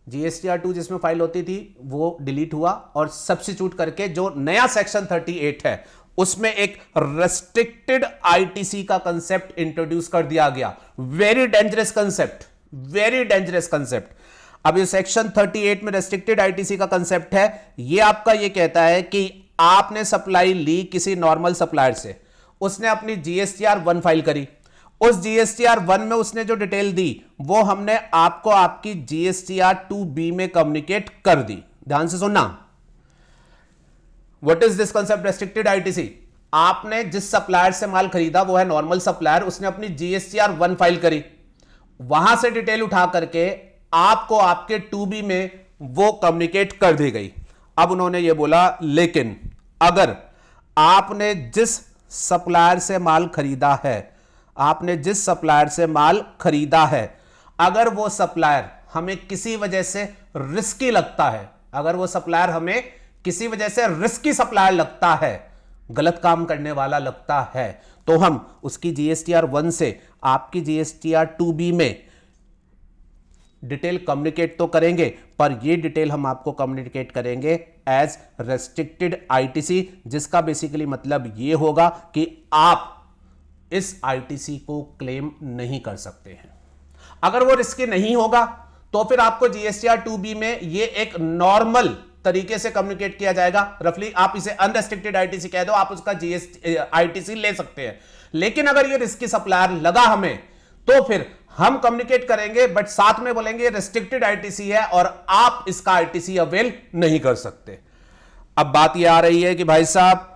S1: GSTR 2 जिसमें फाइल होती थी वो डिलीट हुआ और सब्स्टिट्यूट करके जो नया सेक्शन 38 है उसमें एक रेस्ट्रिक्टेड ITC का कंसेप्ट इंट्रोड्यूस कर दिया गया। Very dangerous concept, very dangerous concept. अब ये सेक्शन 38 में रेस्ट्रिक्टेड ITC का कंसेप्ट है, ये आपका ये कहता है कि आपने सप्लाई ली किसी नॉर्मल सप्लायर से, उसने अपनी GSTR 1 फाइल करी, उस GSTR 1 में उसने जो डिटेल दी वो हमने आपको आपकी GSTR 2B में कम्युनिकेट कर दी। ध्यान से सुनना, what is this concept restricted ITC? आपने जिस सप्लायर से माल खरीदा वो है नॉर्मल सप्लायर, उसने अपनी GSTR 1 फाइल करी, वहां से डिटेल उठा करके आपको आपके 2B में वो कम्युनिकेट कर दी गई। अब उन्होंने ये बोला लेकिन अगर आपने जिस सप्लायर से माल खरीदा है, आपने जिस सप्लायर से माल खरीदा है, अगर वो सप्लायर हमें किसी वजह से रिस्की लगता है, अगर वो सप्लायर हमें किसी वजह से रिस्की सप्लायर लगता है, गलत काम करने वाला लगता है, तो हम उसकी GSTR 1 से आपकी GSTR 2B में डिटेल कम्युनिकेट तो करेंगे, पर ये डिटेल हम आपको कम्युनिकेट करेंगे एज रेस्ट्रिक्टेड ITC, जिसका बेसिकली मतलब ये होगा कि आप इस ITC को क्लेम नहीं कर सकते हैं। अगर वो रिस्की नहीं होगा तो फिर आपको GSTR 2B में ये एक नॉर्मल तरीके से कम्युनिकेट किया जाएगा। रफली आप इसे अनरेस्ट्रिक्टेड ITC कह दो, आप उसका ITC ले सकते हैं। लेकिन अगर ये रिस्की सप्लायर लगा हमें तो फिर हम कम्युनिकेट करेंगे, बट साथ में बोलेंगे रेस्ट्रिक्टेड ITC है और आप इसका ITC अवेल नहीं कर सकते। अब बात यह आ रही है कि भाई साहब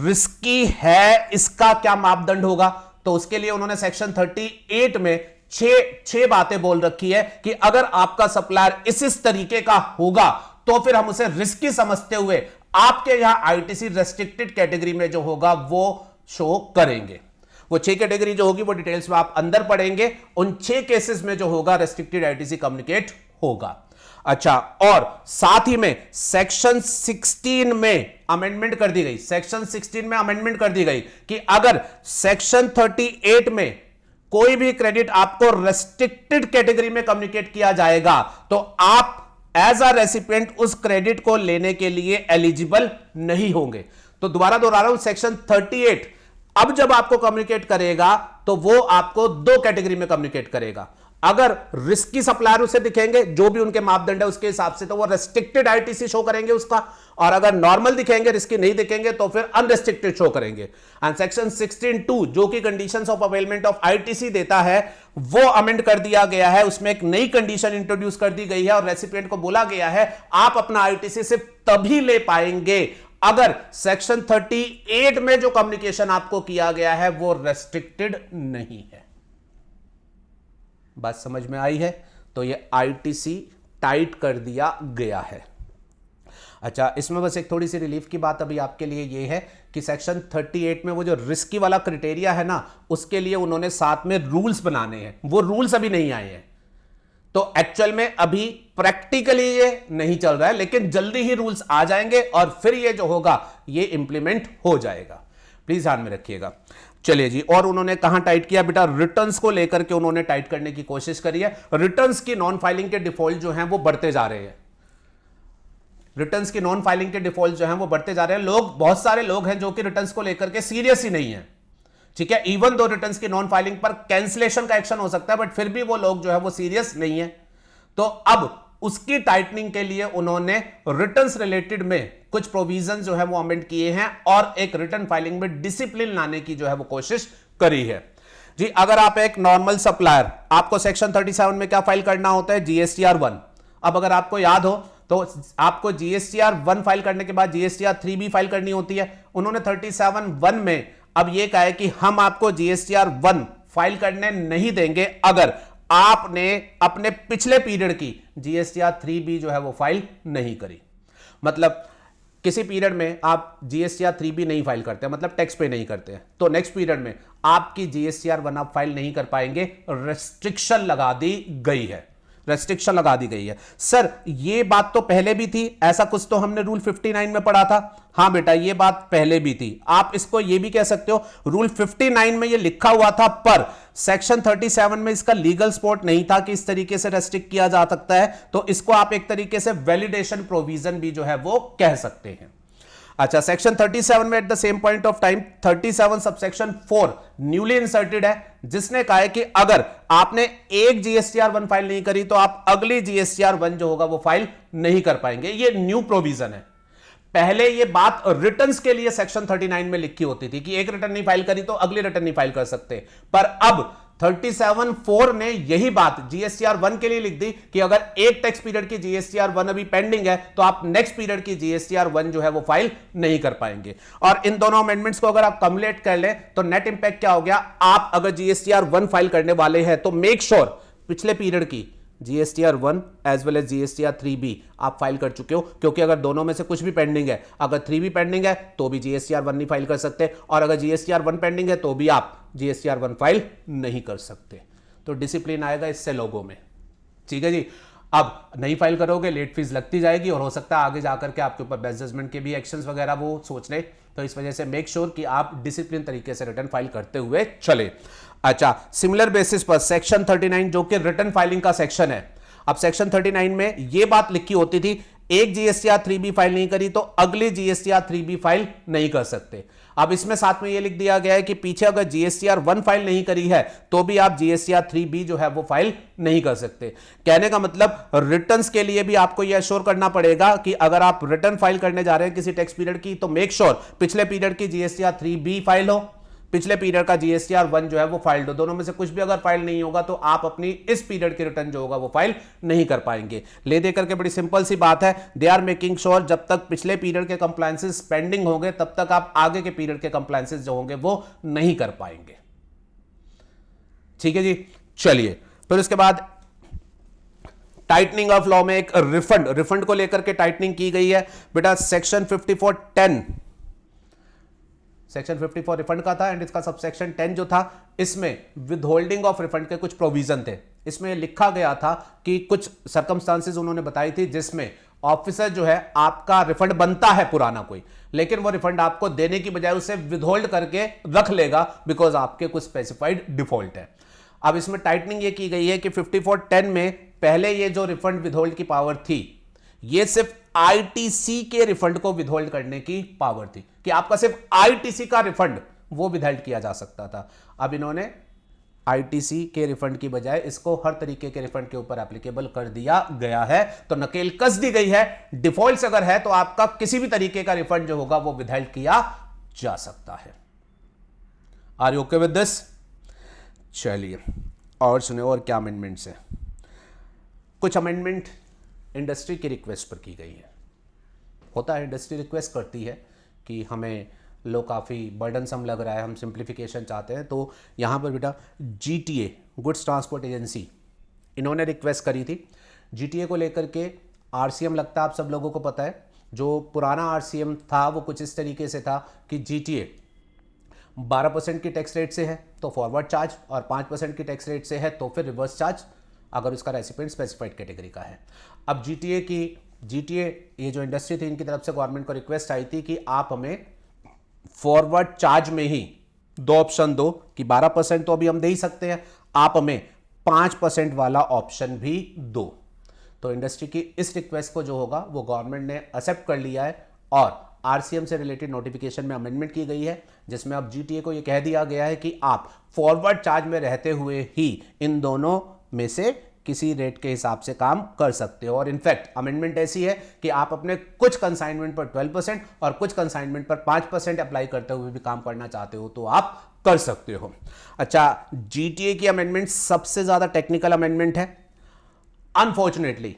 S1: रिस्की है, इसका क्या मापदंड होगा? तो उसके लिए उन्होंने सेक्शन 38 में छह बातें बोल रखी है कि अगर आपका सप्लायर इस तरीके का होगा तो फिर हम उसे रिस्की समझते हुए आपके यहां ITC रेस्ट्रिक्टेड कैटेगरी में जो होगा वो शो करेंगे। वो 6 कैटेगरी जो होगी वो डिटेल्स में आप अंदर पढ़ेंगे। उन 6 केसेस में जो होगा रेस्ट्रिक्टेड ITC कम्युनिकेट होगा। अच्छा, और साथ ही में सेक्शन 16 में अमेंडमेंट कर दी गई, सेक्शन 16 में अमेंडमेंट कर दी गई कि अगर सेक्शन 38 में कोई भी क्रेडिट आपको रेस्ट्रिक्टेड कैटेगरी में कम्युनिकेट किया जाएगा तो आप एज अ रेसिपिएंट उस क्रेडिट को लेने के लिए एलिजिबल नहीं होंगे। तो दोबारा दोहरा रहा हूं, सेक्शन 38 अब जब आपको कम्युनिकेट करेगा तो वो आपको दो कैटेगरी में कम्युनिकेट करेगा। अगर रिस्की सप्लायर उसे दिखेंगे जो भी उनके मापदंड है उसके हिसाब से तो वो रेस्ट्रिक्टेड आईटीसी शो करेंगे उसका, और अगर नॉर्मल दिखेंगे, रिस्की नहीं दिखेंगे तो फिर अनरेस्ट्रिक्टेड शो करेंगे। एंड सेक्शन 16(2) जो कि conditions of availment of ITC देता है वो अमेंड कर दिया गया है। उसमें एक नई कंडीशन इंट्रोड्यूस कर दी गई है और रेसिपिएंट को बोला गया है आप अपना आईटीसी सिर्फ तभी ले पाएंगे अगर सेक्शन 38 में जो कम्युनिकेशन आपको किया गया है वो रेस्ट्रिक्टेड नहीं है। बात समझ में आई है? तो ये आईटीसी टाइट कर दिया गया है। अच्छा, इसमें बस एक थोड़ी सी रिलीफ की बात अभी आपके लिए ये है कि सेक्शन 38 में वो जो रिस्की वाला क्राइटेरिया है ना, उसके लिए उन्होंने साथ में रूल्स बनाने हैं। वो रूल्स अभी नहीं आए हैं, तो एक्चुअल में अभी प्रैक्टिकली ये नहीं चल रहा है, लेकिन जल्दी ही रूल्स आ जाएंगे और फिर ये जो होगा ये इंप्लीमेंट हो जाएगा। प्लीज ध्यान में रखिएगा। चलिए जी, और उन्होंने कहां टाइट किया बेटा? रिटर्न्स को लेकर के उन्होंने टाइट करने की कोशिश करी है। रिटर्न्स की नॉन फाइलिंग के डिफॉल्ट जो हैं वो बढ़ते जा रहे हैं। रिटर्न्स की नॉन फाइलिंग के डिफॉल्ट जो हैं वो बढ़ते जा रहे हैं। लोग, बहुत सारे लोग हैं जो कि रिटर्न्स को लेकर के सीरियस ही नहीं है, ठीक है। इवन दो रिटर्न्स की नॉन फाइलिंग पर कैंसिलेशन का एक्शन हो सकता है, बट फिर भी वो लोग जो है वो सीरियस नहीं है। तो अब उसकी टाइटनिंग के लिए उन्होंने रिटर्न्स रिलेटेड में कुछ प्रोविजन जो है वो अमेंड किए हैं और एक रिटर्न फाइलिंग में डिसिप्लिन लाने की जो है वो कोशिश करी है जी। अगर आप एक नॉर्मल सप्लायर, आपको सेक्शन 37 में क्या फाइल करना होता है? जीएसटीआर 1। अब अगर आपको याद हो तो आपको जीएसटीआर 1 फाइल करने के बाद जीएसटीआर 3 भी फाइल करनी होती है। उन्होंने 37(1) में अब यह कहा है कि हम आपको जीएसटीआर 1 फाइल करने नहीं देंगे अगर आपने अपने पिछले पीरियड की जीएसटीआर 3B जो है वो फाइल नहीं करी। मतलब किसी पीरियड में आप जीएसटीआर 3B नहीं फाइल करते, मतलब टैक्स पे नहीं करते, तो नेक्स्ट पीरियड में आपकी जीएसटीआर 1 आप फाइल नहीं कर पाएंगे। रेस्ट्रिक्शन लगा दी गई है, रेस्ट्रिक्शन लगा दी गई है। सर ये बात तो पहले भी थी, ऐसा कुछ तो हमने रूल 59 में पढ़ा था। हां बेटा, ये बात पहले भी थी। आप इसको ये भी कह सकते हो रूल 59 में ये लिखा हुआ था, पर सेक्शन 37 में इसका लीगल सपोर्ट नहीं था कि इस तरीके से रेस्ट्रिक्ट किया जा सकता है। तो इसको आप एक तरीके से वैलिडेशन प्रोविजन भी जो है वो कह सकते हैं। अच्छा, सेक्शन 37 में at the same point of time 37 subsection 4 newly inserted है, जिसने कहा है कि अगर आपने एक जीएसटीआर 1 फाइल नहीं करी तो आप अगली जीएसटीआर 1 जो होगा वो फाइल नहीं कर पाएंगे। ये न्यू प्रोविजन है। पहले ये बात रिटर्न्स के लिए सेक्शन 39 में लिखी होती थी कि एक रिटर्न नहीं फाइल करी तो अगली रिटर्न नहीं फाइल कर सकते, पर अब 37(4) ने यही बात जीएसटीआर 1 के लिए लिख दी कि अगर एक टैक्स पीरियड की जीएसटीआर 1 अभी पेंडिंग है तो आप नेक्स्ट पीरियड की जीएसटीआर 1 जो है वो फाइल नहीं कर पाएंगे। और इन दोनों अमेंडमेंट्स को अगर आप कम्युलेट कर लें तो नेट इंपैक्ट क्या हो गया? आप अगर जीएसटीआर 1 फाइल करने वाले हैं तो मेक श्योर पिछले पीरियड की GSTR 1 as well as GSTR 3B आप फाइल कर चुके हो, क्योंकि अगर दोनों में से कुछ भी पेंडिंग है, अगर 3B पेंडिंग है तो भी जीएसटीआर 1 नहीं फाइल कर सकते, और अगर जीएसटीआर 1 पेंडिंग है तो भी आप जीएसटीआर 1 फाइल नहीं कर सकते। तो डिसिप्लिन आएगा इससे लोगों में, ठीक है जी। अब नहीं फाइल करोगे, लेट फीस लगती जाएगी और हो सकता है आगे जाकर के आपके ऊपर बेस्ट जजमेंट के भी एक्शंस वगैरह वो सोच ले। तो इस वजह से मेक श्योर कि आप डिसिप्लिन तरीके से रिटर्न फाइल करते हुए चले। अच्छा, सिमिलर बेसिस पर सेक्शन 39 जो कि रिटर्न फाइलिंग का सेक्शन है, अब सेक्शन 39 में यह बात लिखी होती थी एक जीएसटीआर 3B फाइल नहीं करी तो अगली जीएसटीआर 3B फाइल नहीं कर सकते। अब इसमें साथ में यह लिख दिया गया है कि पीछे अगर जीएसटीआर 1 फाइल नहीं करी है तो भी आप जीएसटीआर 3B जो है वो फाइल नहीं कर सकते। कहने का मतलब रिटर्न्स के लिए भी आपको यह एश्योर करना पड़ेगा कि अगर आप रिटर्न फाइल करने जा रहे हैं किसी टैक्स पीरियड की तो मेक श्योर पिछले पीरियड की जीएसटीआर 3B फाइल हो, पिछले पीरियड का जीएसटीआर 1 जो है वो फाइल हो। दोनों में से कुछ भी अगर फाइल नहीं होगा तो आप अपनी इस पीरियड की रिटर्न जो होगा वो फाइल नहीं कर पाएंगे। ले दे करके बड़ी सिंपल सी बात है, दे आर मेकिंग श्योर जब तक पिछले पीरियड के कंप्लायंसेस पेंडिंग होंगे तब तक आप आगे के पीरियड के कंप्लायंसेस जो होंगे वो नहीं कर पाएंगे। ठीक है जी। चलिए, फिर उसके बाद टाइटनिंग ऑफ लॉ में एक रिफंड को लेकर के टाइटनिंग की गई है बेटा। सेक्शन 54(10) सेक्शन 54 रिफंड का था एंड इसका सबसेक्शन 10 जो था इसमें विदहोल्डिंग ऑफ रिफंड के कुछ प्रोविजन थे। इसमें लिखा गया था कि कुछ सर्कमस्टांसेस उन्होंने बताई थी जिसमें ऑफिसर जो है आपका रिफंड बनता है पुराना कोई, लेकिन वो रिफंड आपको देने की बजाय उसे विदहोल्ड करके रख लेगा बिकॉज आपके कुछ स्पेसिफाइड डिफॉल्ट है। अब इसमें टाइटनिंग ये की गई है कि 5410 में पहले ये जो रिफंड विदहोल्ड की पावर थी ये सिर्फ आईटीसी के रिफंड को विदहोल्ड करने की पावर थी कि आपका सिर्फ आईटीसी का रिफंड वो विदहोल्ड किया जा सकता था। अब इन्होंने आईटीसी के रिफंड की बजाय इसको हर तरीके के रिफंड के ऊपर एप्लीकेबल कर दिया गया है। तो नकेल कस दी गई है, डिफॉल्ट अगर है तो आपका किसी भी तरीके का रिफंड जो होगा वो विदहोल्ड किया जा सकता है। Are you okay with this? चलिए और सुने और क्या अमेंडमेंट्स है। कुछ अमेंडमेंट इंडस्ट्री की रिक्वेस्ट पर की गई है। होता है इंडस्ट्री रिक्वेस्ट करती है कि हमें लो काफ़ी बर्डनसम लग रहा है, हम सिंप्लीफिकेशन चाहते हैं। तो यहाँ पर बेटा जीटीए गुड्स ट्रांसपोर्ट एजेंसी इन्होंने रिक्वेस्ट करी थी। जीटीए को लेकर के आरसीएम लगता है आप सब लोगों को पता है, जो पुराना आरसीएम था वो कुछ इस तरीके से था कि जीटीए 12% की टैक्स रेट से है तो फॉरवर्ड चार्ज, और 5% की टैक्स रेट से है तो फिर रिवर्स चार्ज अगर उसका रेसिपिएंट स्पेसिफाइड कैटेगरी का है। अब जीटीए ये जो इंडस्ट्री थी इनकी तरफ से गवर्नमेंट को रिक्वेस्ट आई थी कि आप हमें फॉरवर्ड चार्ज में ही दो ऑप्शन दो कि 12% तो अभी हम दे ही सकते हैं, आप हमें 5% वाला ऑप्शन भी दो। तो इंडस्ट्री की इस रिक्वेस्ट को जो होगा वो गवर्नमेंट ने एक्सेप्ट कर लिया है और आरसीएम से रिलेटेड नोटिफिकेशन में अमेंडमेंट की गई है जिसमें अब जीटीए को ये कह दिया गया है कि आप फॉरवर्ड चार्ज में रहते हुए ही इन दोनों में से किसी रेट के हिसाब से काम कर सकते हो। और इनफैक्ट अमेंडमेंट ऐसी है कि आप अपने कुछ कंसाइनमेंट पर 12% और कुछ कंसाइनमेंट पर 5% अप्लाई करते हुए भी काम करना चाहते हो तो आप कर सकते हो। अच्छा, जीटीए की अमेंडमेंट सबसे ज्यादा टेक्निकल अमेंडमेंट है। Unfortunately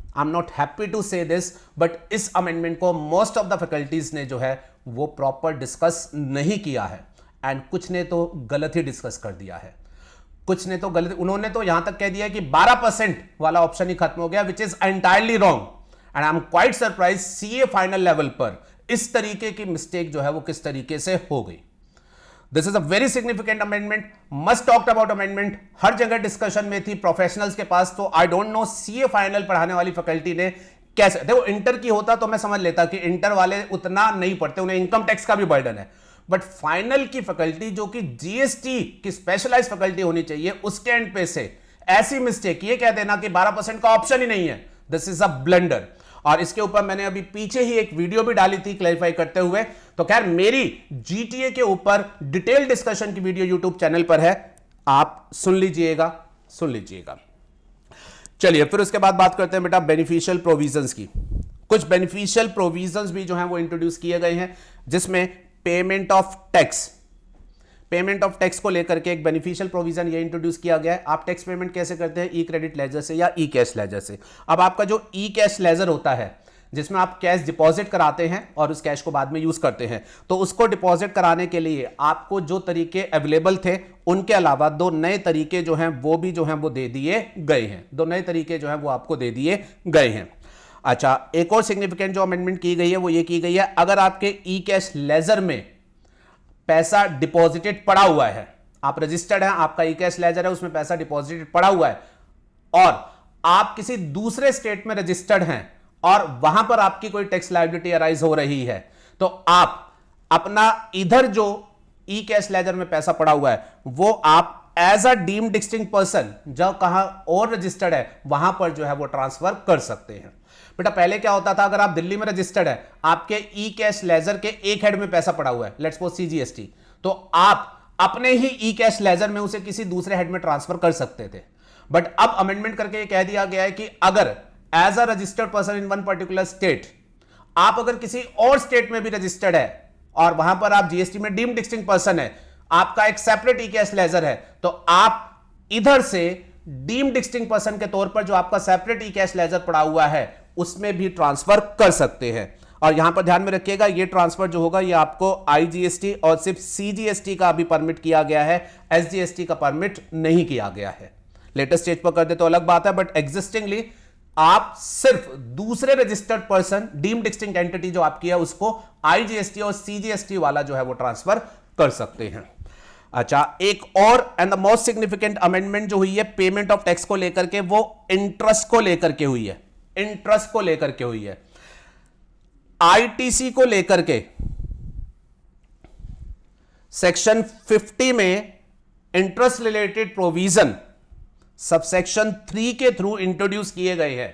S1: I am not happy to say this, but इस अमेंडमेंट को मोस्ट ऑफ द फैकल्टीज ने जो है वो प्रॉपर डिस्कस नहीं किया है एंड कुछ ने तो गलत ही डिस्कस कर दिया है। कुछ ने तो गलत, उन्होंने तो यहां तक कह दिया कि 12% वाला ऑप्शन ही खत्म हो गया, which is entirely wrong and I am quite surprise CA final level पर इस तरीके की मिस्टेक जो है वो किस तरीके से हो गई। This is a very significant amendment, must talked about amendment, हर जगह डिस्कशन में थी प्रोफेशनल्स के पास। तो I don't know CA final पढ़ाने वाली फैकल्टी ने कैसे, देखो इंटर की होता तो मैं समझ लेता कि इंटर वाले उतना नहीं पढ़ते, उन्हें इनकम टैक्स का भी बर्डन है, बट फाइनल की फैकल्टी जो कि जीएसटी की स्पेशलाइज्ड फैकल्टी होनी चाहिए उसके एंड पे से ऐसी मिस्टेक ये कह देना कि 12% का ऑप्शन ही नहीं है, दिस इज अ ब्लंडर। और इसके ऊपर मैंने अभी पीछे ही एक वीडियो भी डाली थी क्लैरिफाई करते हुए। तो खैर मेरी जीटीए के ऊपर डिटेल डिस्कशन की वीडियो यूट्यूब चैनल पर है, आप सुन लीजिएगा। चलिए फिर उसके बाद बात करते हैं बेटा बेनिफिशियल प्रोविजंस की। कुछ बेनिफिशियल प्रोविजंस भी जो हैं वो इंट्रोड्यूस किए गए हैं जिसमें पेमेंट ऑफ टैक्स को लेकर के एक बेनिफिशियल प्रोविजन ये इंट्रोड्यूस किया गया है। आप टैक्स पेमेंट कैसे करते हैं? ई क्रेडिट लेजर से या ई कैश लेजर से। अब आपका जो ई कैश लेजर होता है जिसमें आप कैश डिपॉजिट कराते हैं और उस कैश को बाद में यूज करते हैं, तो उसको डिपॉजिट कराने के लिए आपको जो तरीके अवेलेबल थे उनके अलावा दो नए तरीके जो हैं वो भी जो हैं वो दे दिए गए हैं। दो नए तरीके जो हैं वो आपको दे दिए गए हैं। अच्छा, एक और सिग्निफिकेंट जो अमेंडमेंट की गई है वो ये की गई है, अगर आपके ई कैश लेजर में पैसा डिपॉजिटेड पड़ा हुआ है, आप रजिस्टर्ड हैं, आपका ई कैश लेजर है, उसमें पैसा डिपॉजिटेड पड़ा हुआ है और आप किसी दूसरे स्टेट में रजिस्टर्ड हैं और वहां पर आपकी कोई टैक्स लायबिलिटी अराइज हो रही है, तो आप अपना इधर जो ई कैश लेजर में पैसा पड़ा हुआ है वो आप as a deemed distinct person जब कहां और रजिस्टर्ड है वहां पर जो है वो ट्रांसफर कर सकते हैं। बेटा पहले क्या होता था, अगर आप दिल्ली में रजिस्टर्ड है, आपके ई कैश लेजर के एक हेड में पैसा पड़ा हुआ है, लेट्स सपोज सीजीएसटी, तो आप अपने ही ई कैश लेजर में उसे किसी दूसरे हेड में ट्रांसफर कर सकते थे। बट अब अमेंडमेंट करके ये कह दिया गया है कि अगर as a registered person in one particular state, आप अगर किसी और स्टेट में भी रजिस्टर्ड है और वहां पर आप जीएसटी में डीम्ड डिस्टिंक्ट पर्सन है, आपका एक सेपरेट ई कैश लेजर है, तो आप इधर से डीम्ड डिस्टिंक्ट पर्सन के तौर पर जो आपका सेपरेट ई कैश लेजर पड़ा हुआ है उसमें भी ट्रांसफर कर सकते हैं। और यहां पर ध्यान में रखिएगा ये ट्रांसफर जो होगा ये आपको आईजीएसटी और सिर्फ सीजीएसटी का अभी परमिट किया गया है, एसजीएसटी का परमिट नहीं किया गया है। लेटेस्ट स्टेज पर कर दे तो अलग बात है, बट एग्जिस्टिंगली आप सिर्फ दूसरे registered person deemed distinct entity जो आपकी है उसको आईजीएसटी और सीजीएसटी वाला जो है वो ट्रांसफर कर सकते हैं। अच्छा, एक और and the most significant amendment जो हुई है पेमेंट ऑफ टैक्स को लेकर के, वो इंटरेस्ट को लेकर के हुई है। इंटरेस्ट को लेकर के हुई है। आईटीसी को लेकर के सेक्शन 50 में इंटरेस्ट रिलेटेड प्रोविजन सबसेक्शन 3 के थ्रू इंट्रोड्यूस किए गए हैं,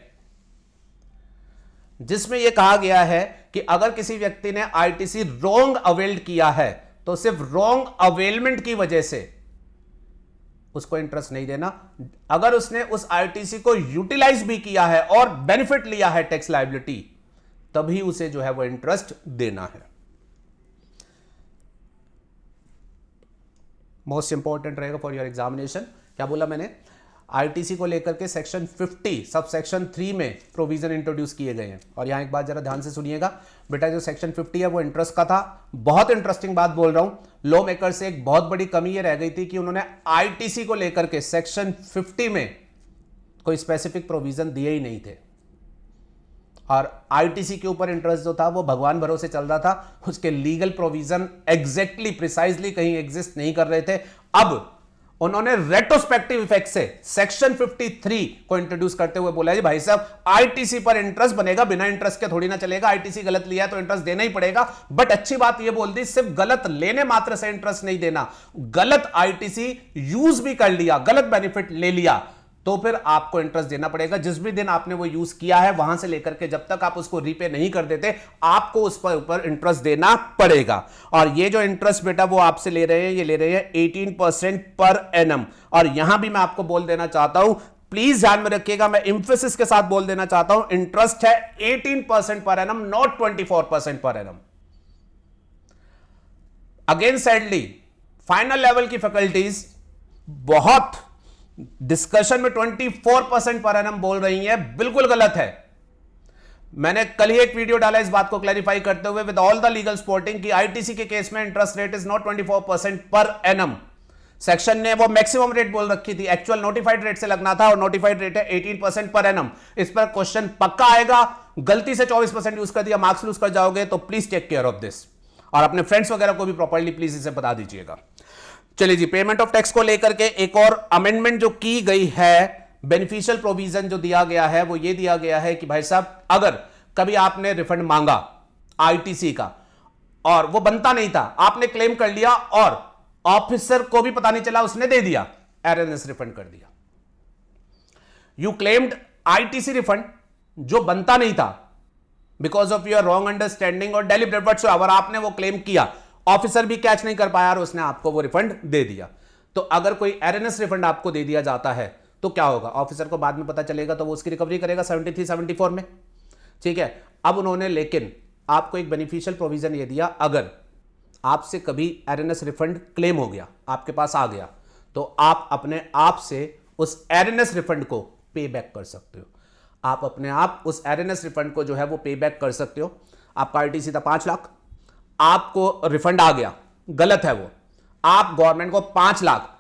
S1: जिसमें यह कहा गया है कि अगर किसी व्यक्ति ने आईटीसी रॉन्ग अवेल्ड किया है तो सिर्फ रॉन्ग अवेलमेंट की वजह से उसको इंटरेस्ट नहीं देना। अगर उसने उस आईटीसी को यूटिलाइज भी किया है और बेनिफिट लिया है टैक्स लायबिलिटी, तभी उसे जो है वो इंटरेस्ट देना है। मोस्ट इंपॉर्टेंट रहेगा फॉर योर एग्जामिनेशन। क्या बोला मैंने? आईटीसी को लेकर के सेक्शन 50 सब सेक्शन 3 में प्रोविजन इंट्रोड्यूस किए गए हैं। और यहां एक बात जरा ध्यान से सुनिएगा बेटा, जो सेक्शन 50 है वो इंटरेस्ट का था। बहुत इंटरेस्टिंग बात बोल रहा हूं। लॉ मेकर से एक बहुत बड़ी कमी ये रह गई थी कि उन्होंने आईटीसी को लेकर के सेक्शन 50 में कोई स्पेसिफिक प्रोविजन दिए ही नहीं थे, और आईटीसी के ऊपर इंटरेस्ट जो था वो भगवान भरोसे चल रहा था। उसके लीगल प्रोविजन एग्जैक्टली प्रिसाइजली कहीं एग्जिस्ट नहीं कर रहे थे। अब उन्होंने रेट्रोस्पेक्टिव इफेक्ट से सेक्शन 53 को इंट्रोड्यूस करते हुए बोला जी भाई साहब आईटीसी पर इंटरेस्ट बनेगा, बिना इंटरेस्ट के थोड़ी ना चलेगा। आईटीसी गलत लिया है तो इंटरेस्ट देना ही पड़ेगा। बट अच्छी बात यह बोल दी, सिर्फ गलत लेने मात्र से इंटरेस्ट नहीं देना, गलत आईटीसी यूज भी कर लिया, गलत बेनिफिट ले लिया तो फिर आपको इंटरेस्ट देना पड़ेगा। जिस भी दिन आपने वो यूज किया है वहां से लेकर के जब तक आप उसको रीपे नहीं कर देते, आपको उस पर ऊपर इंटरेस्ट देना पड़ेगा। और ये जो इंटरेस्ट बेटा वो आपसे ले रहे हैं, ये ले रहे हैं 18% पर एनम। और यहां भी मैं आपको बोल देना चाहता हूं, प्लीज ध्यान में रखिएगा, मैं इंफेसिस के साथ बोल देना चाहता हूं, इंटरेस्ट है 18% per annum, not 24% per annum. Again sadly final level की फैकल्टीज बहुत डिस्कशन में 24% पर एनम बोल रही है, बिल्कुल गलत है। मैंने कल ही एक वीडियो डाला इस बात को क्लैरिफाई करते हुए with all the legal supporting कि आईटीसी के केस में interest rate is not 24% per annum. Section ने वो मैक्सिमम रेट बोल रखी थी, एक्चुअल नोटिफाइड रेट से लगना था, और नोटिफाइड रेट है 18% पर एनम। इस पर क्वेश्चन पक्का आएगा। गलती से 24% यूज कर दिया, मार्क्स लूज कर जाओगे, तो please take care of this, और अपने फ्रेंड्स वगैरह को भी प्रॉपर्ली प्लीज इसे बता दीजिएगा। चलिए जी, पेमेंट ऑफ टैक्स को लेकर के एक और अमेंडमेंट जो की गई है, बेनिफिशियल प्रोविजन जो दिया गया है वो ये दिया गया है कि भाई साहब अगर कभी आपने रिफंड मांगा आईटीसी का और वो बनता नहीं था, आपने क्लेम कर लिया और ऑफिसर को भी पता नहीं चला, उसने दे दिया, एरएनएस रिफंड कर दिया। यू क्लेम्ड आईटीसी रिफंड जो बनता नहीं था because of your wrong understanding और डेलिब्रेट व्हाटसोएवर, आपने वो क्लेम किया, ऑफिसर भी कैच नहीं कर पाया और उसने आपको वो रिफंड दे दिया। तो अगर कोई एरएनएस रिफंड आपको दे दिया जाता है तो क्या होगा? ऑफिसर को बाद में पता चलेगा तो वो उसकी रिकवरी करेगा 73-74 में, ठीक है। अब उन्होंने लेकिन आपको एक बेनिफिशियल प्रोविजन ये दिया, अगर आपसे कभी एरएनएस रिफंड क्लेम हो गया, आपके पास आ गया, तो आप अपने आप से उस एरएनएस रिफंड को पे बैक कर सकते हो। आप अपने आप उस एरएनएस रिफंड को जो है वो पे बैक कर सकते हो। आपका आईटीसी था 5 लाख, आपको रिफंड आ गया, गलत है वो, आप गवर्नमेंट को 5 लाख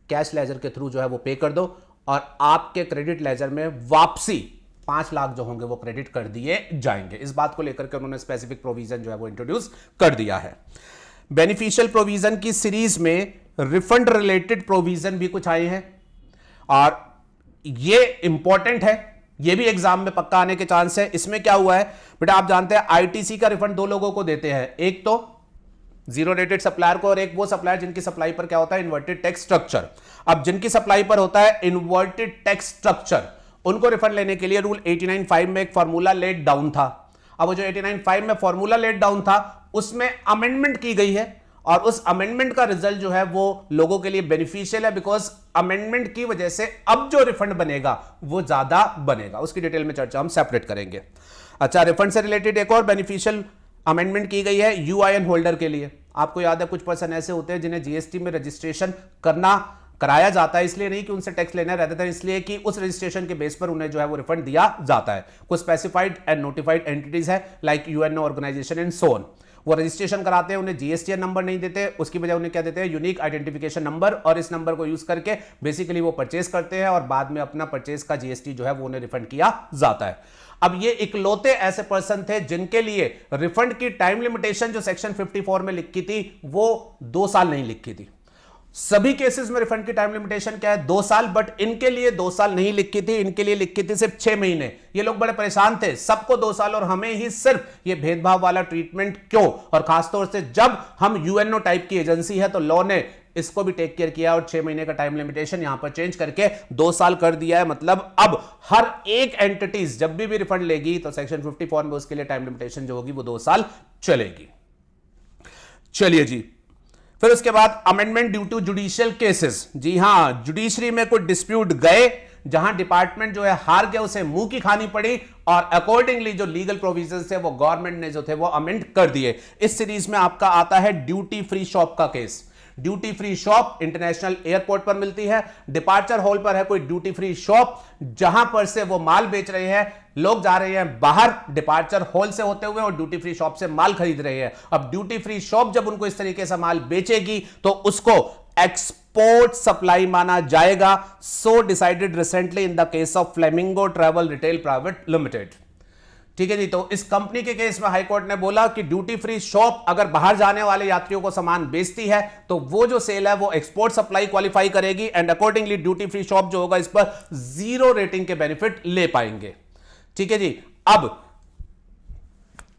S1: कैश लेजर के थ्रू जो है वो पे कर दो, और आपके क्रेडिट लेजर में वापसी 5 लाख जो होंगे वो क्रेडिट कर दिए जाएंगे। इस बात को लेकर के उन्होंने स्पेसिफिक प्रोविजन जो है वो इंट्रोड्यूस कर दिया है। बेनिफिशियल प्रोविजन की सीरीज में रिफंड रिलेटेड प्रोविजन भी कुछ आए हैं, और ये इंपॉर्टेंट है, ये भी एग्जाम में पक्का आने के चांस है। इसमें क्या हुआ है बेटा, आप जानते हैं आईटीसी का रिफंड 2 लोगों को देते हैं, एक तो जीरो रेटेड सप्लायर को और एक वो सप्लायर जिनकी सप्लाई पर क्या होता है, इन्वर्टेड टैक्स स्ट्रक्चर। अब जिनकी सप्लाई पर होता है इन्वर्टेड टैक्स स्ट्रक्चर, उनको रिफंड लेने के लिए रूल 89(5) में एक फॉर्मूला लेट डाउन था। अब वो जो 89(5) में फॉर्मूला लेट डाउन था उसमें अमेंडमेंट की गई है, और उस अमेंडमेंट का रिजल्ट जो है वो लोगों के लिए बेनिफिशियल है, बिकॉज अमेंडमेंट की वजह से अब जो रिफंड बनेगा वो ज्यादा बनेगा। उसकी डिटेल में चर्चा हम सेपरेट करेंगे। अच्छा, रिफंड से रिलेटेड एक और बेनिफिशियल अमेंडमेंट की गई है यूआईएन होल्डर के लिए। आपको याद है कुछ पर्सन ऐसे होते हैं जिन्हें जीएसटी में रजिस्ट्रेशन कराया जाता है, इसलिए नहीं कि उनसे टैक्स लेना रहता था, इसलिए कि उस रजिस्ट्रेशन के बेस पर उन्हें जो है वो रिफंड दिया जाता है। कुछ स्पेसिफाइड एंड नोटिफाइड एंटिटीज है like UNO organisation and so on. वो रजिस्ट्रेशन कराते हैं, उन्हें जीएसटीएन नंबर नहीं देते, उसकी बजाय उन्हें क्या देते हैं, यूनिक आइडेंटिफिकेशन नंबर, और इस नंबर को यूज करके बेसिकली वो परचेस करते हैं और बाद में अपना परचेस का जीएसटी जो है वो उन्हें रिफंड किया जाता है। अब ये इकलौते ऐसे पर्सन थे जिनके लिए रिफंड की टाइम लिमिटेशन जो सेक्शन 54 में लिखी थी वो 2 साल नहीं लिखी थी। सभी केसेस में रिफंड की टाइम लिमिटेशन क्या है, 2 साल, बट इनके लिए 2 साल नहीं लिखी थी, इनके लिए लिखी थी सिर्फ 6 महीने। ये लोग बड़े परेशान थे, सबको 2 साल और हमें ही सिर्फ ये भेदभाव वाला ट्रीटमेंट क्यों, और खासतौर से जब हम यूएनओ टाइप की एजेंसी है तो लॉ ने इसको भी टेक केयर किया और 6 महीने का टाइम लिमिटेशन यहां पर चेंज करके 2 साल कर दिया है। मतलब अब हर एक एंटिटीज जब भी रिफंड लेगी तो सेक्शन 54 में उसके लिए टाइम लिमिटेशन जो होगी वो 2 साल चलेगी। चलिए जी, फिर उसके बाद amendment due to judicial cases. जी हां, जुडिशरी में कुछ डिस्प्यूट गए जहां डिपार्टमेंट जो है हार गया, उसे मुंह की खानी पड़ी और अकॉर्डिंगली जो लीगल प्रोविजंस थे वो गवर्नमेंट ने जो थे वो अमेंड कर दिए। इस सीरीज में आपका आता है ड्यूटी फ्री शॉप का case. Duty free shop international airport पर मिलती है, डिपार्चर हॉल पर है कोई ड्यूटी फ्री शॉप जहां पर से वो माल बेच रहे हैं, लोग जा रहे हैं बाहर डिपार्चर हॉल से होते हुए और ड्यूटी फ्री शॉप से माल खरीद रहे हैं। अब ड्यूटी फ्री शॉप जब उनको इस तरीके से माल बेचेगी तो उसको एक्सपोर्ट सप्लाई माना जाएगा। So decided recently in the case of Flamingo Travel Retail Private Limited. ठीक है जी, तो इस कंपनी के केस में हाईकोर्ट ने बोला कि ड्यूटी फ्री शॉप अगर बाहर जाने वाले यात्रियों को सामान बेचती है तो वो जो सेल है वो एक्सपोर्ट सप्लाई क्वालिफाई करेगी and accordingly duty free shop जो होगा इस पर 0 रेटिंग के बेनिफिट ले पाएंगे। ठीक है जी, अब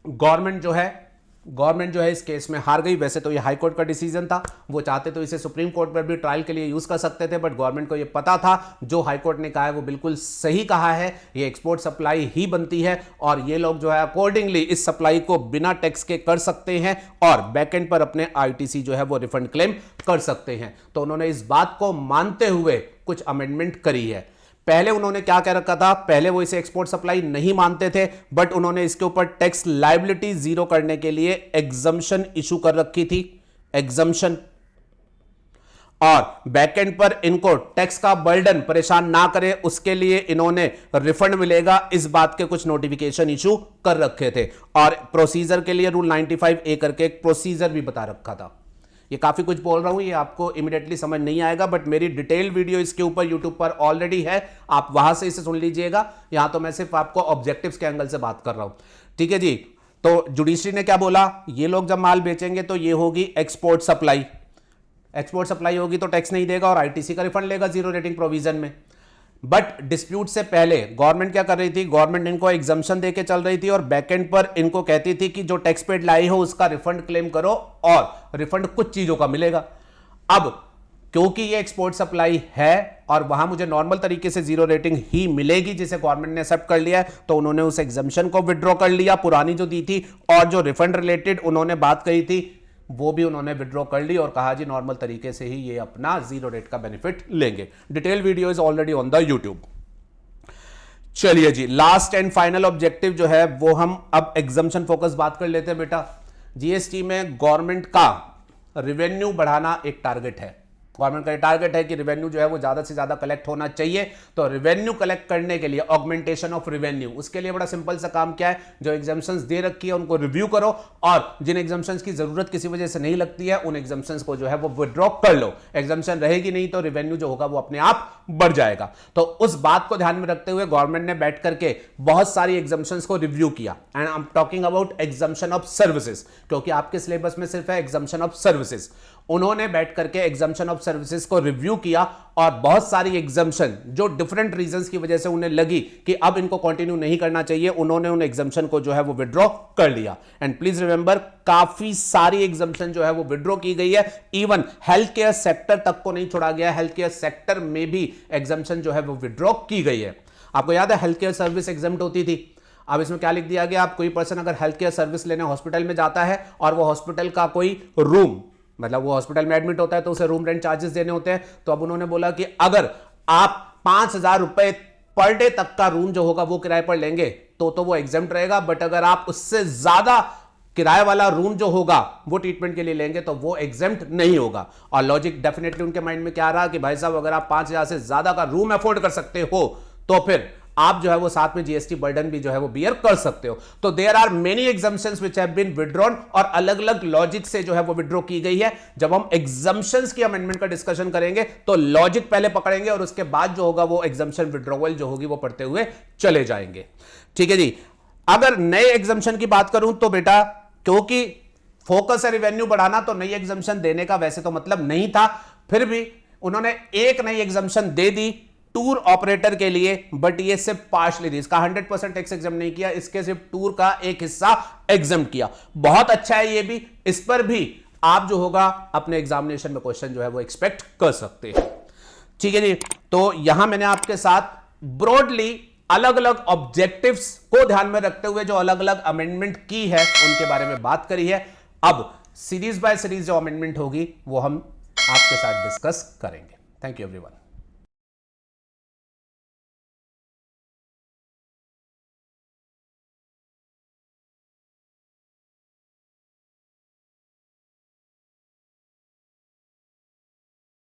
S1: गवर्नमेंट जो है इस केस में हार गई। वैसे तो ये हाई कोर्ट का डिसीजन था, वो चाहते तो इसे सुप्रीम कोर्ट पर भी ट्रायल के लिए यूज कर सकते थे, बट गवर्नमेंट को ये पता था जो हाई कोर्ट ने कहा है वो बिल्कुल सही कहा है, ये एक्सपोर्ट सप्लाई ही बनती है और ये लोग जो है अकॉर्डिंगली इस सप्लाई को बिना टैक्स के कर सकते हैं और बैकएंड पर अपने आईटीसी जो है वो रिफंड क्लेम कर सकते हैं। तो उन्होंने इस बात को मानते हुए कुछ अमेंडमेंट करी है। पहले उन्होंने क्या कह रखा था, पहले वो इसे एक्सपोर्ट सप्लाई नहीं मानते थे, बट उन्होंने इसके ऊपर टैक्स लायबिलिटी 0 करने के लिए एग्जम्पशन इशू कर रखी थी, एग्जम्पशन, और बैकएंड पर इनको टैक्स का बर्डन परेशान ना करे उसके लिए इन्होंने रिफंड मिलेगा इस बात के कुछ नोटिफिकेशन इशू कर रखे थे और प्रोसीजर के लिए रूल 95A करके एक प्रोसीजर भी बता रखा था। ये काफी कुछ बोल रहा हूं, ये आपको इमीडिएटली समझ नहीं आएगा, बट मेरी डिटेल वीडियो इसके ऊपर यूट्यूब पर ऑलरेडी है, आप वहां से इसे सुन लीजिएगा। यहां तो मैं सिर्फ आपको ऑब्जेक्टिव्स के एंगल से बात कर रहा हूं। ठीक है जी, तो जुडिशरी ने क्या बोला, ये लोग जब माल बेचेंगे तो ये होगी एक्सपोर्ट सप्लाई, एक्सपोर्ट सप्लाई होगी तो टैक्स नहीं देगा और आईटीसी का रिफंड लेगा 0 रेटिंग प्रोविजन में। बट डिस्प्यूट से पहले गवर्नमेंट क्या कर रही थी, गवर्नमेंट इनको एग्जम्पशन देके चल रही थी और बैकएंड पर इनको कहती थी कि जो टैक्स पेड लाई हो उसका रिफंड क्लेम करो और रिफंड कुछ चीजों का मिलेगा। अब क्योंकि ये एक्सपोर्ट सप्लाई है और वहां मुझे नॉर्मल तरीके से 0 रेटिंग ही मिलेगी जिसे गवर्नमेंट ने एक्सेप्ट कर लिया है, तो उन्होंने उस एग्जम्पशन को विड्रॉ कर लिया, पुरानी जो दी थी, और जो रिफंड रिलेटेड उन्होंने बात कही थी वो भी उन्होंने विड्रॉ कर ली और कहा जी नॉर्मल तरीके से ही ये अपना 0 रेट का बेनिफिट लेंगे। Detail video is already on the YouTube. चलिए जी, लास्ट एंड फाइनल ऑब्जेक्टिव जो है वो हम अब एग्जम्पशन फोकस बात कर लेते हैं। बेटा, जीएसटी में गवर्नमेंट का रेवेन्यू बढ़ाना एक टारगेट है। गवर्नमेंट का टारगेट है कि रेवेन्यू जो है वो ज्यादा से ज्यादा कलेक्ट होना चाहिए। तो रेवेन्यू कलेक्ट करने के लिए ऑगमेंटेशन ऑफ रेवेन्यू, उसके लिए बड़ा सिंपल सा काम क्या है, जो एग्जम्पशंस दे रखी है उनको रिव्यू करो और जिन एग्जम्पशंस की जरूरत किसी वजह से नहीं लगती है उन एग्जम्पशंस को जो है वो विड्रॉ कर लो। एग्जम्पशन रहेगी नहीं तो रेवेन्यू जो होगा वो अपने आप बढ़ जाएगा। तो उस बात को ध्यान में रखते हुए गवर्नमेंट ने बैठ करके बहुत सारी एग्जम्पशंस को रिव्यू किया and I am talking about exemption of services, क्योंकि आपके सिलेबस में सिर्फ है एग्जम्पशन ऑफ सर्विसेज। उन्होंने बैठ करके एग्जम्पशन ऑफ सर्विसेज को रिव्यू किया और बहुत सारी एग्जम्पशन जो डिफरेंट रीजंस की वजह से उन्हें लगी कि अब इनको कंटिन्यू नहीं करना चाहिए, उन्होंने उन एग्जम्पशन को जो है वो विड्रॉ कर लिया। एंड प्लीज रिमेंबर, काफी सारी एग्जम्पशन जो है वो विड्रॉ की गई है। इवन हेल्थ केयर सेक्टर तक को नहीं छोड़ा गया, हेल्थ केयर सेक्टर में भी एग्जम्पशन जो है वो विड्रॉ की गई है। आपको याद है हेल्थ केयर सर्विस एग्जम्प्ट होती थी, अब इसमें क्या लिख दिया गया, आप कोई पर्सन अगर हेल्थ केयर सर्विस लेने हॉस्पिटल में जाता है और वो हॉस्पिटल का कोई रूम, मतलब वो हॉस्पिटल में एडमिट होता है तो उसे रूम रेंट चार्जेस देने होते हैं, तो अब उन्होंने बोला कि अगर आप 5,000 रुपए पर डे तक का रूम जो होगा वो किराए पर लेंगे तो वो एग्जम्प्ट रहेगा, बट अगर आप उससे ज्यादा किराए वाला रूम जो होगा वो ट्रीटमेंट के लिए लेंगे तो वो एग्जम्प्ट नहीं होगा। और लॉजिक डेफिनेटली उनके माइंड में क्या रहा कि भाई साहब अगर आप 5,000 से ज्यादा का रूम अफोर्ड कर सकते हो तो फिर आप जो है वो साथ में जीएसटी बर्डन भी जो है वो बियर कर सकते हो। तो there are many exemptions which have been withdrawn और अलग अलग लॉजिक से जो है वो विथड्रॉ की गई है। जब हम एग्जम्पशंस की अमेंडमेंट का डिस्कशन करेंगे तो लॉजिक पहले पकड़ेंगे और उसके बाद जो होगा वो एग्जम्पशन विथड्रॉवल जो होगी वो पढ़ते हुए चले जाएंगे। ठीक है जी। अगर नए एग्जम्पशन की बात करूं तो बेटा, क्योंकि फोकस है रिवेन्यू बढ़ाना, तो नई एग्जम्पशन देने का वैसे तो मतलब नहीं था, फिर भी उन्होंने एक नई एग्जम्पशन दे दी टूर ऑपरेटर के लिए, बट ये सिर्फ पार्शली दी। इसका 100% टैक्स एग्जाम नहीं किया, इसके सिर्फ टूर का एक हिस्सा एग्जाम किया। बहुत अच्छा है ये भी, इस पर भी आप जो होगा अपने एग्जामिनेशन में क्वेश्चन जो है वो एक्सपेक्ट कर सकते हैं। ठीक है जी। तो यहां मैंने आपके साथ ब्रॉडली अलग अलग ऑब्जेक्टिव्स को ध्यान में रखते हुए जो अलग अलग अमेंडमेंट की है उनके बारे में बात करी है। अब सीरीज बाय सीरीज जो अमेंडमेंट होगी वो हम आपके साथ डिस्कस करेंगे। Thank you everyone.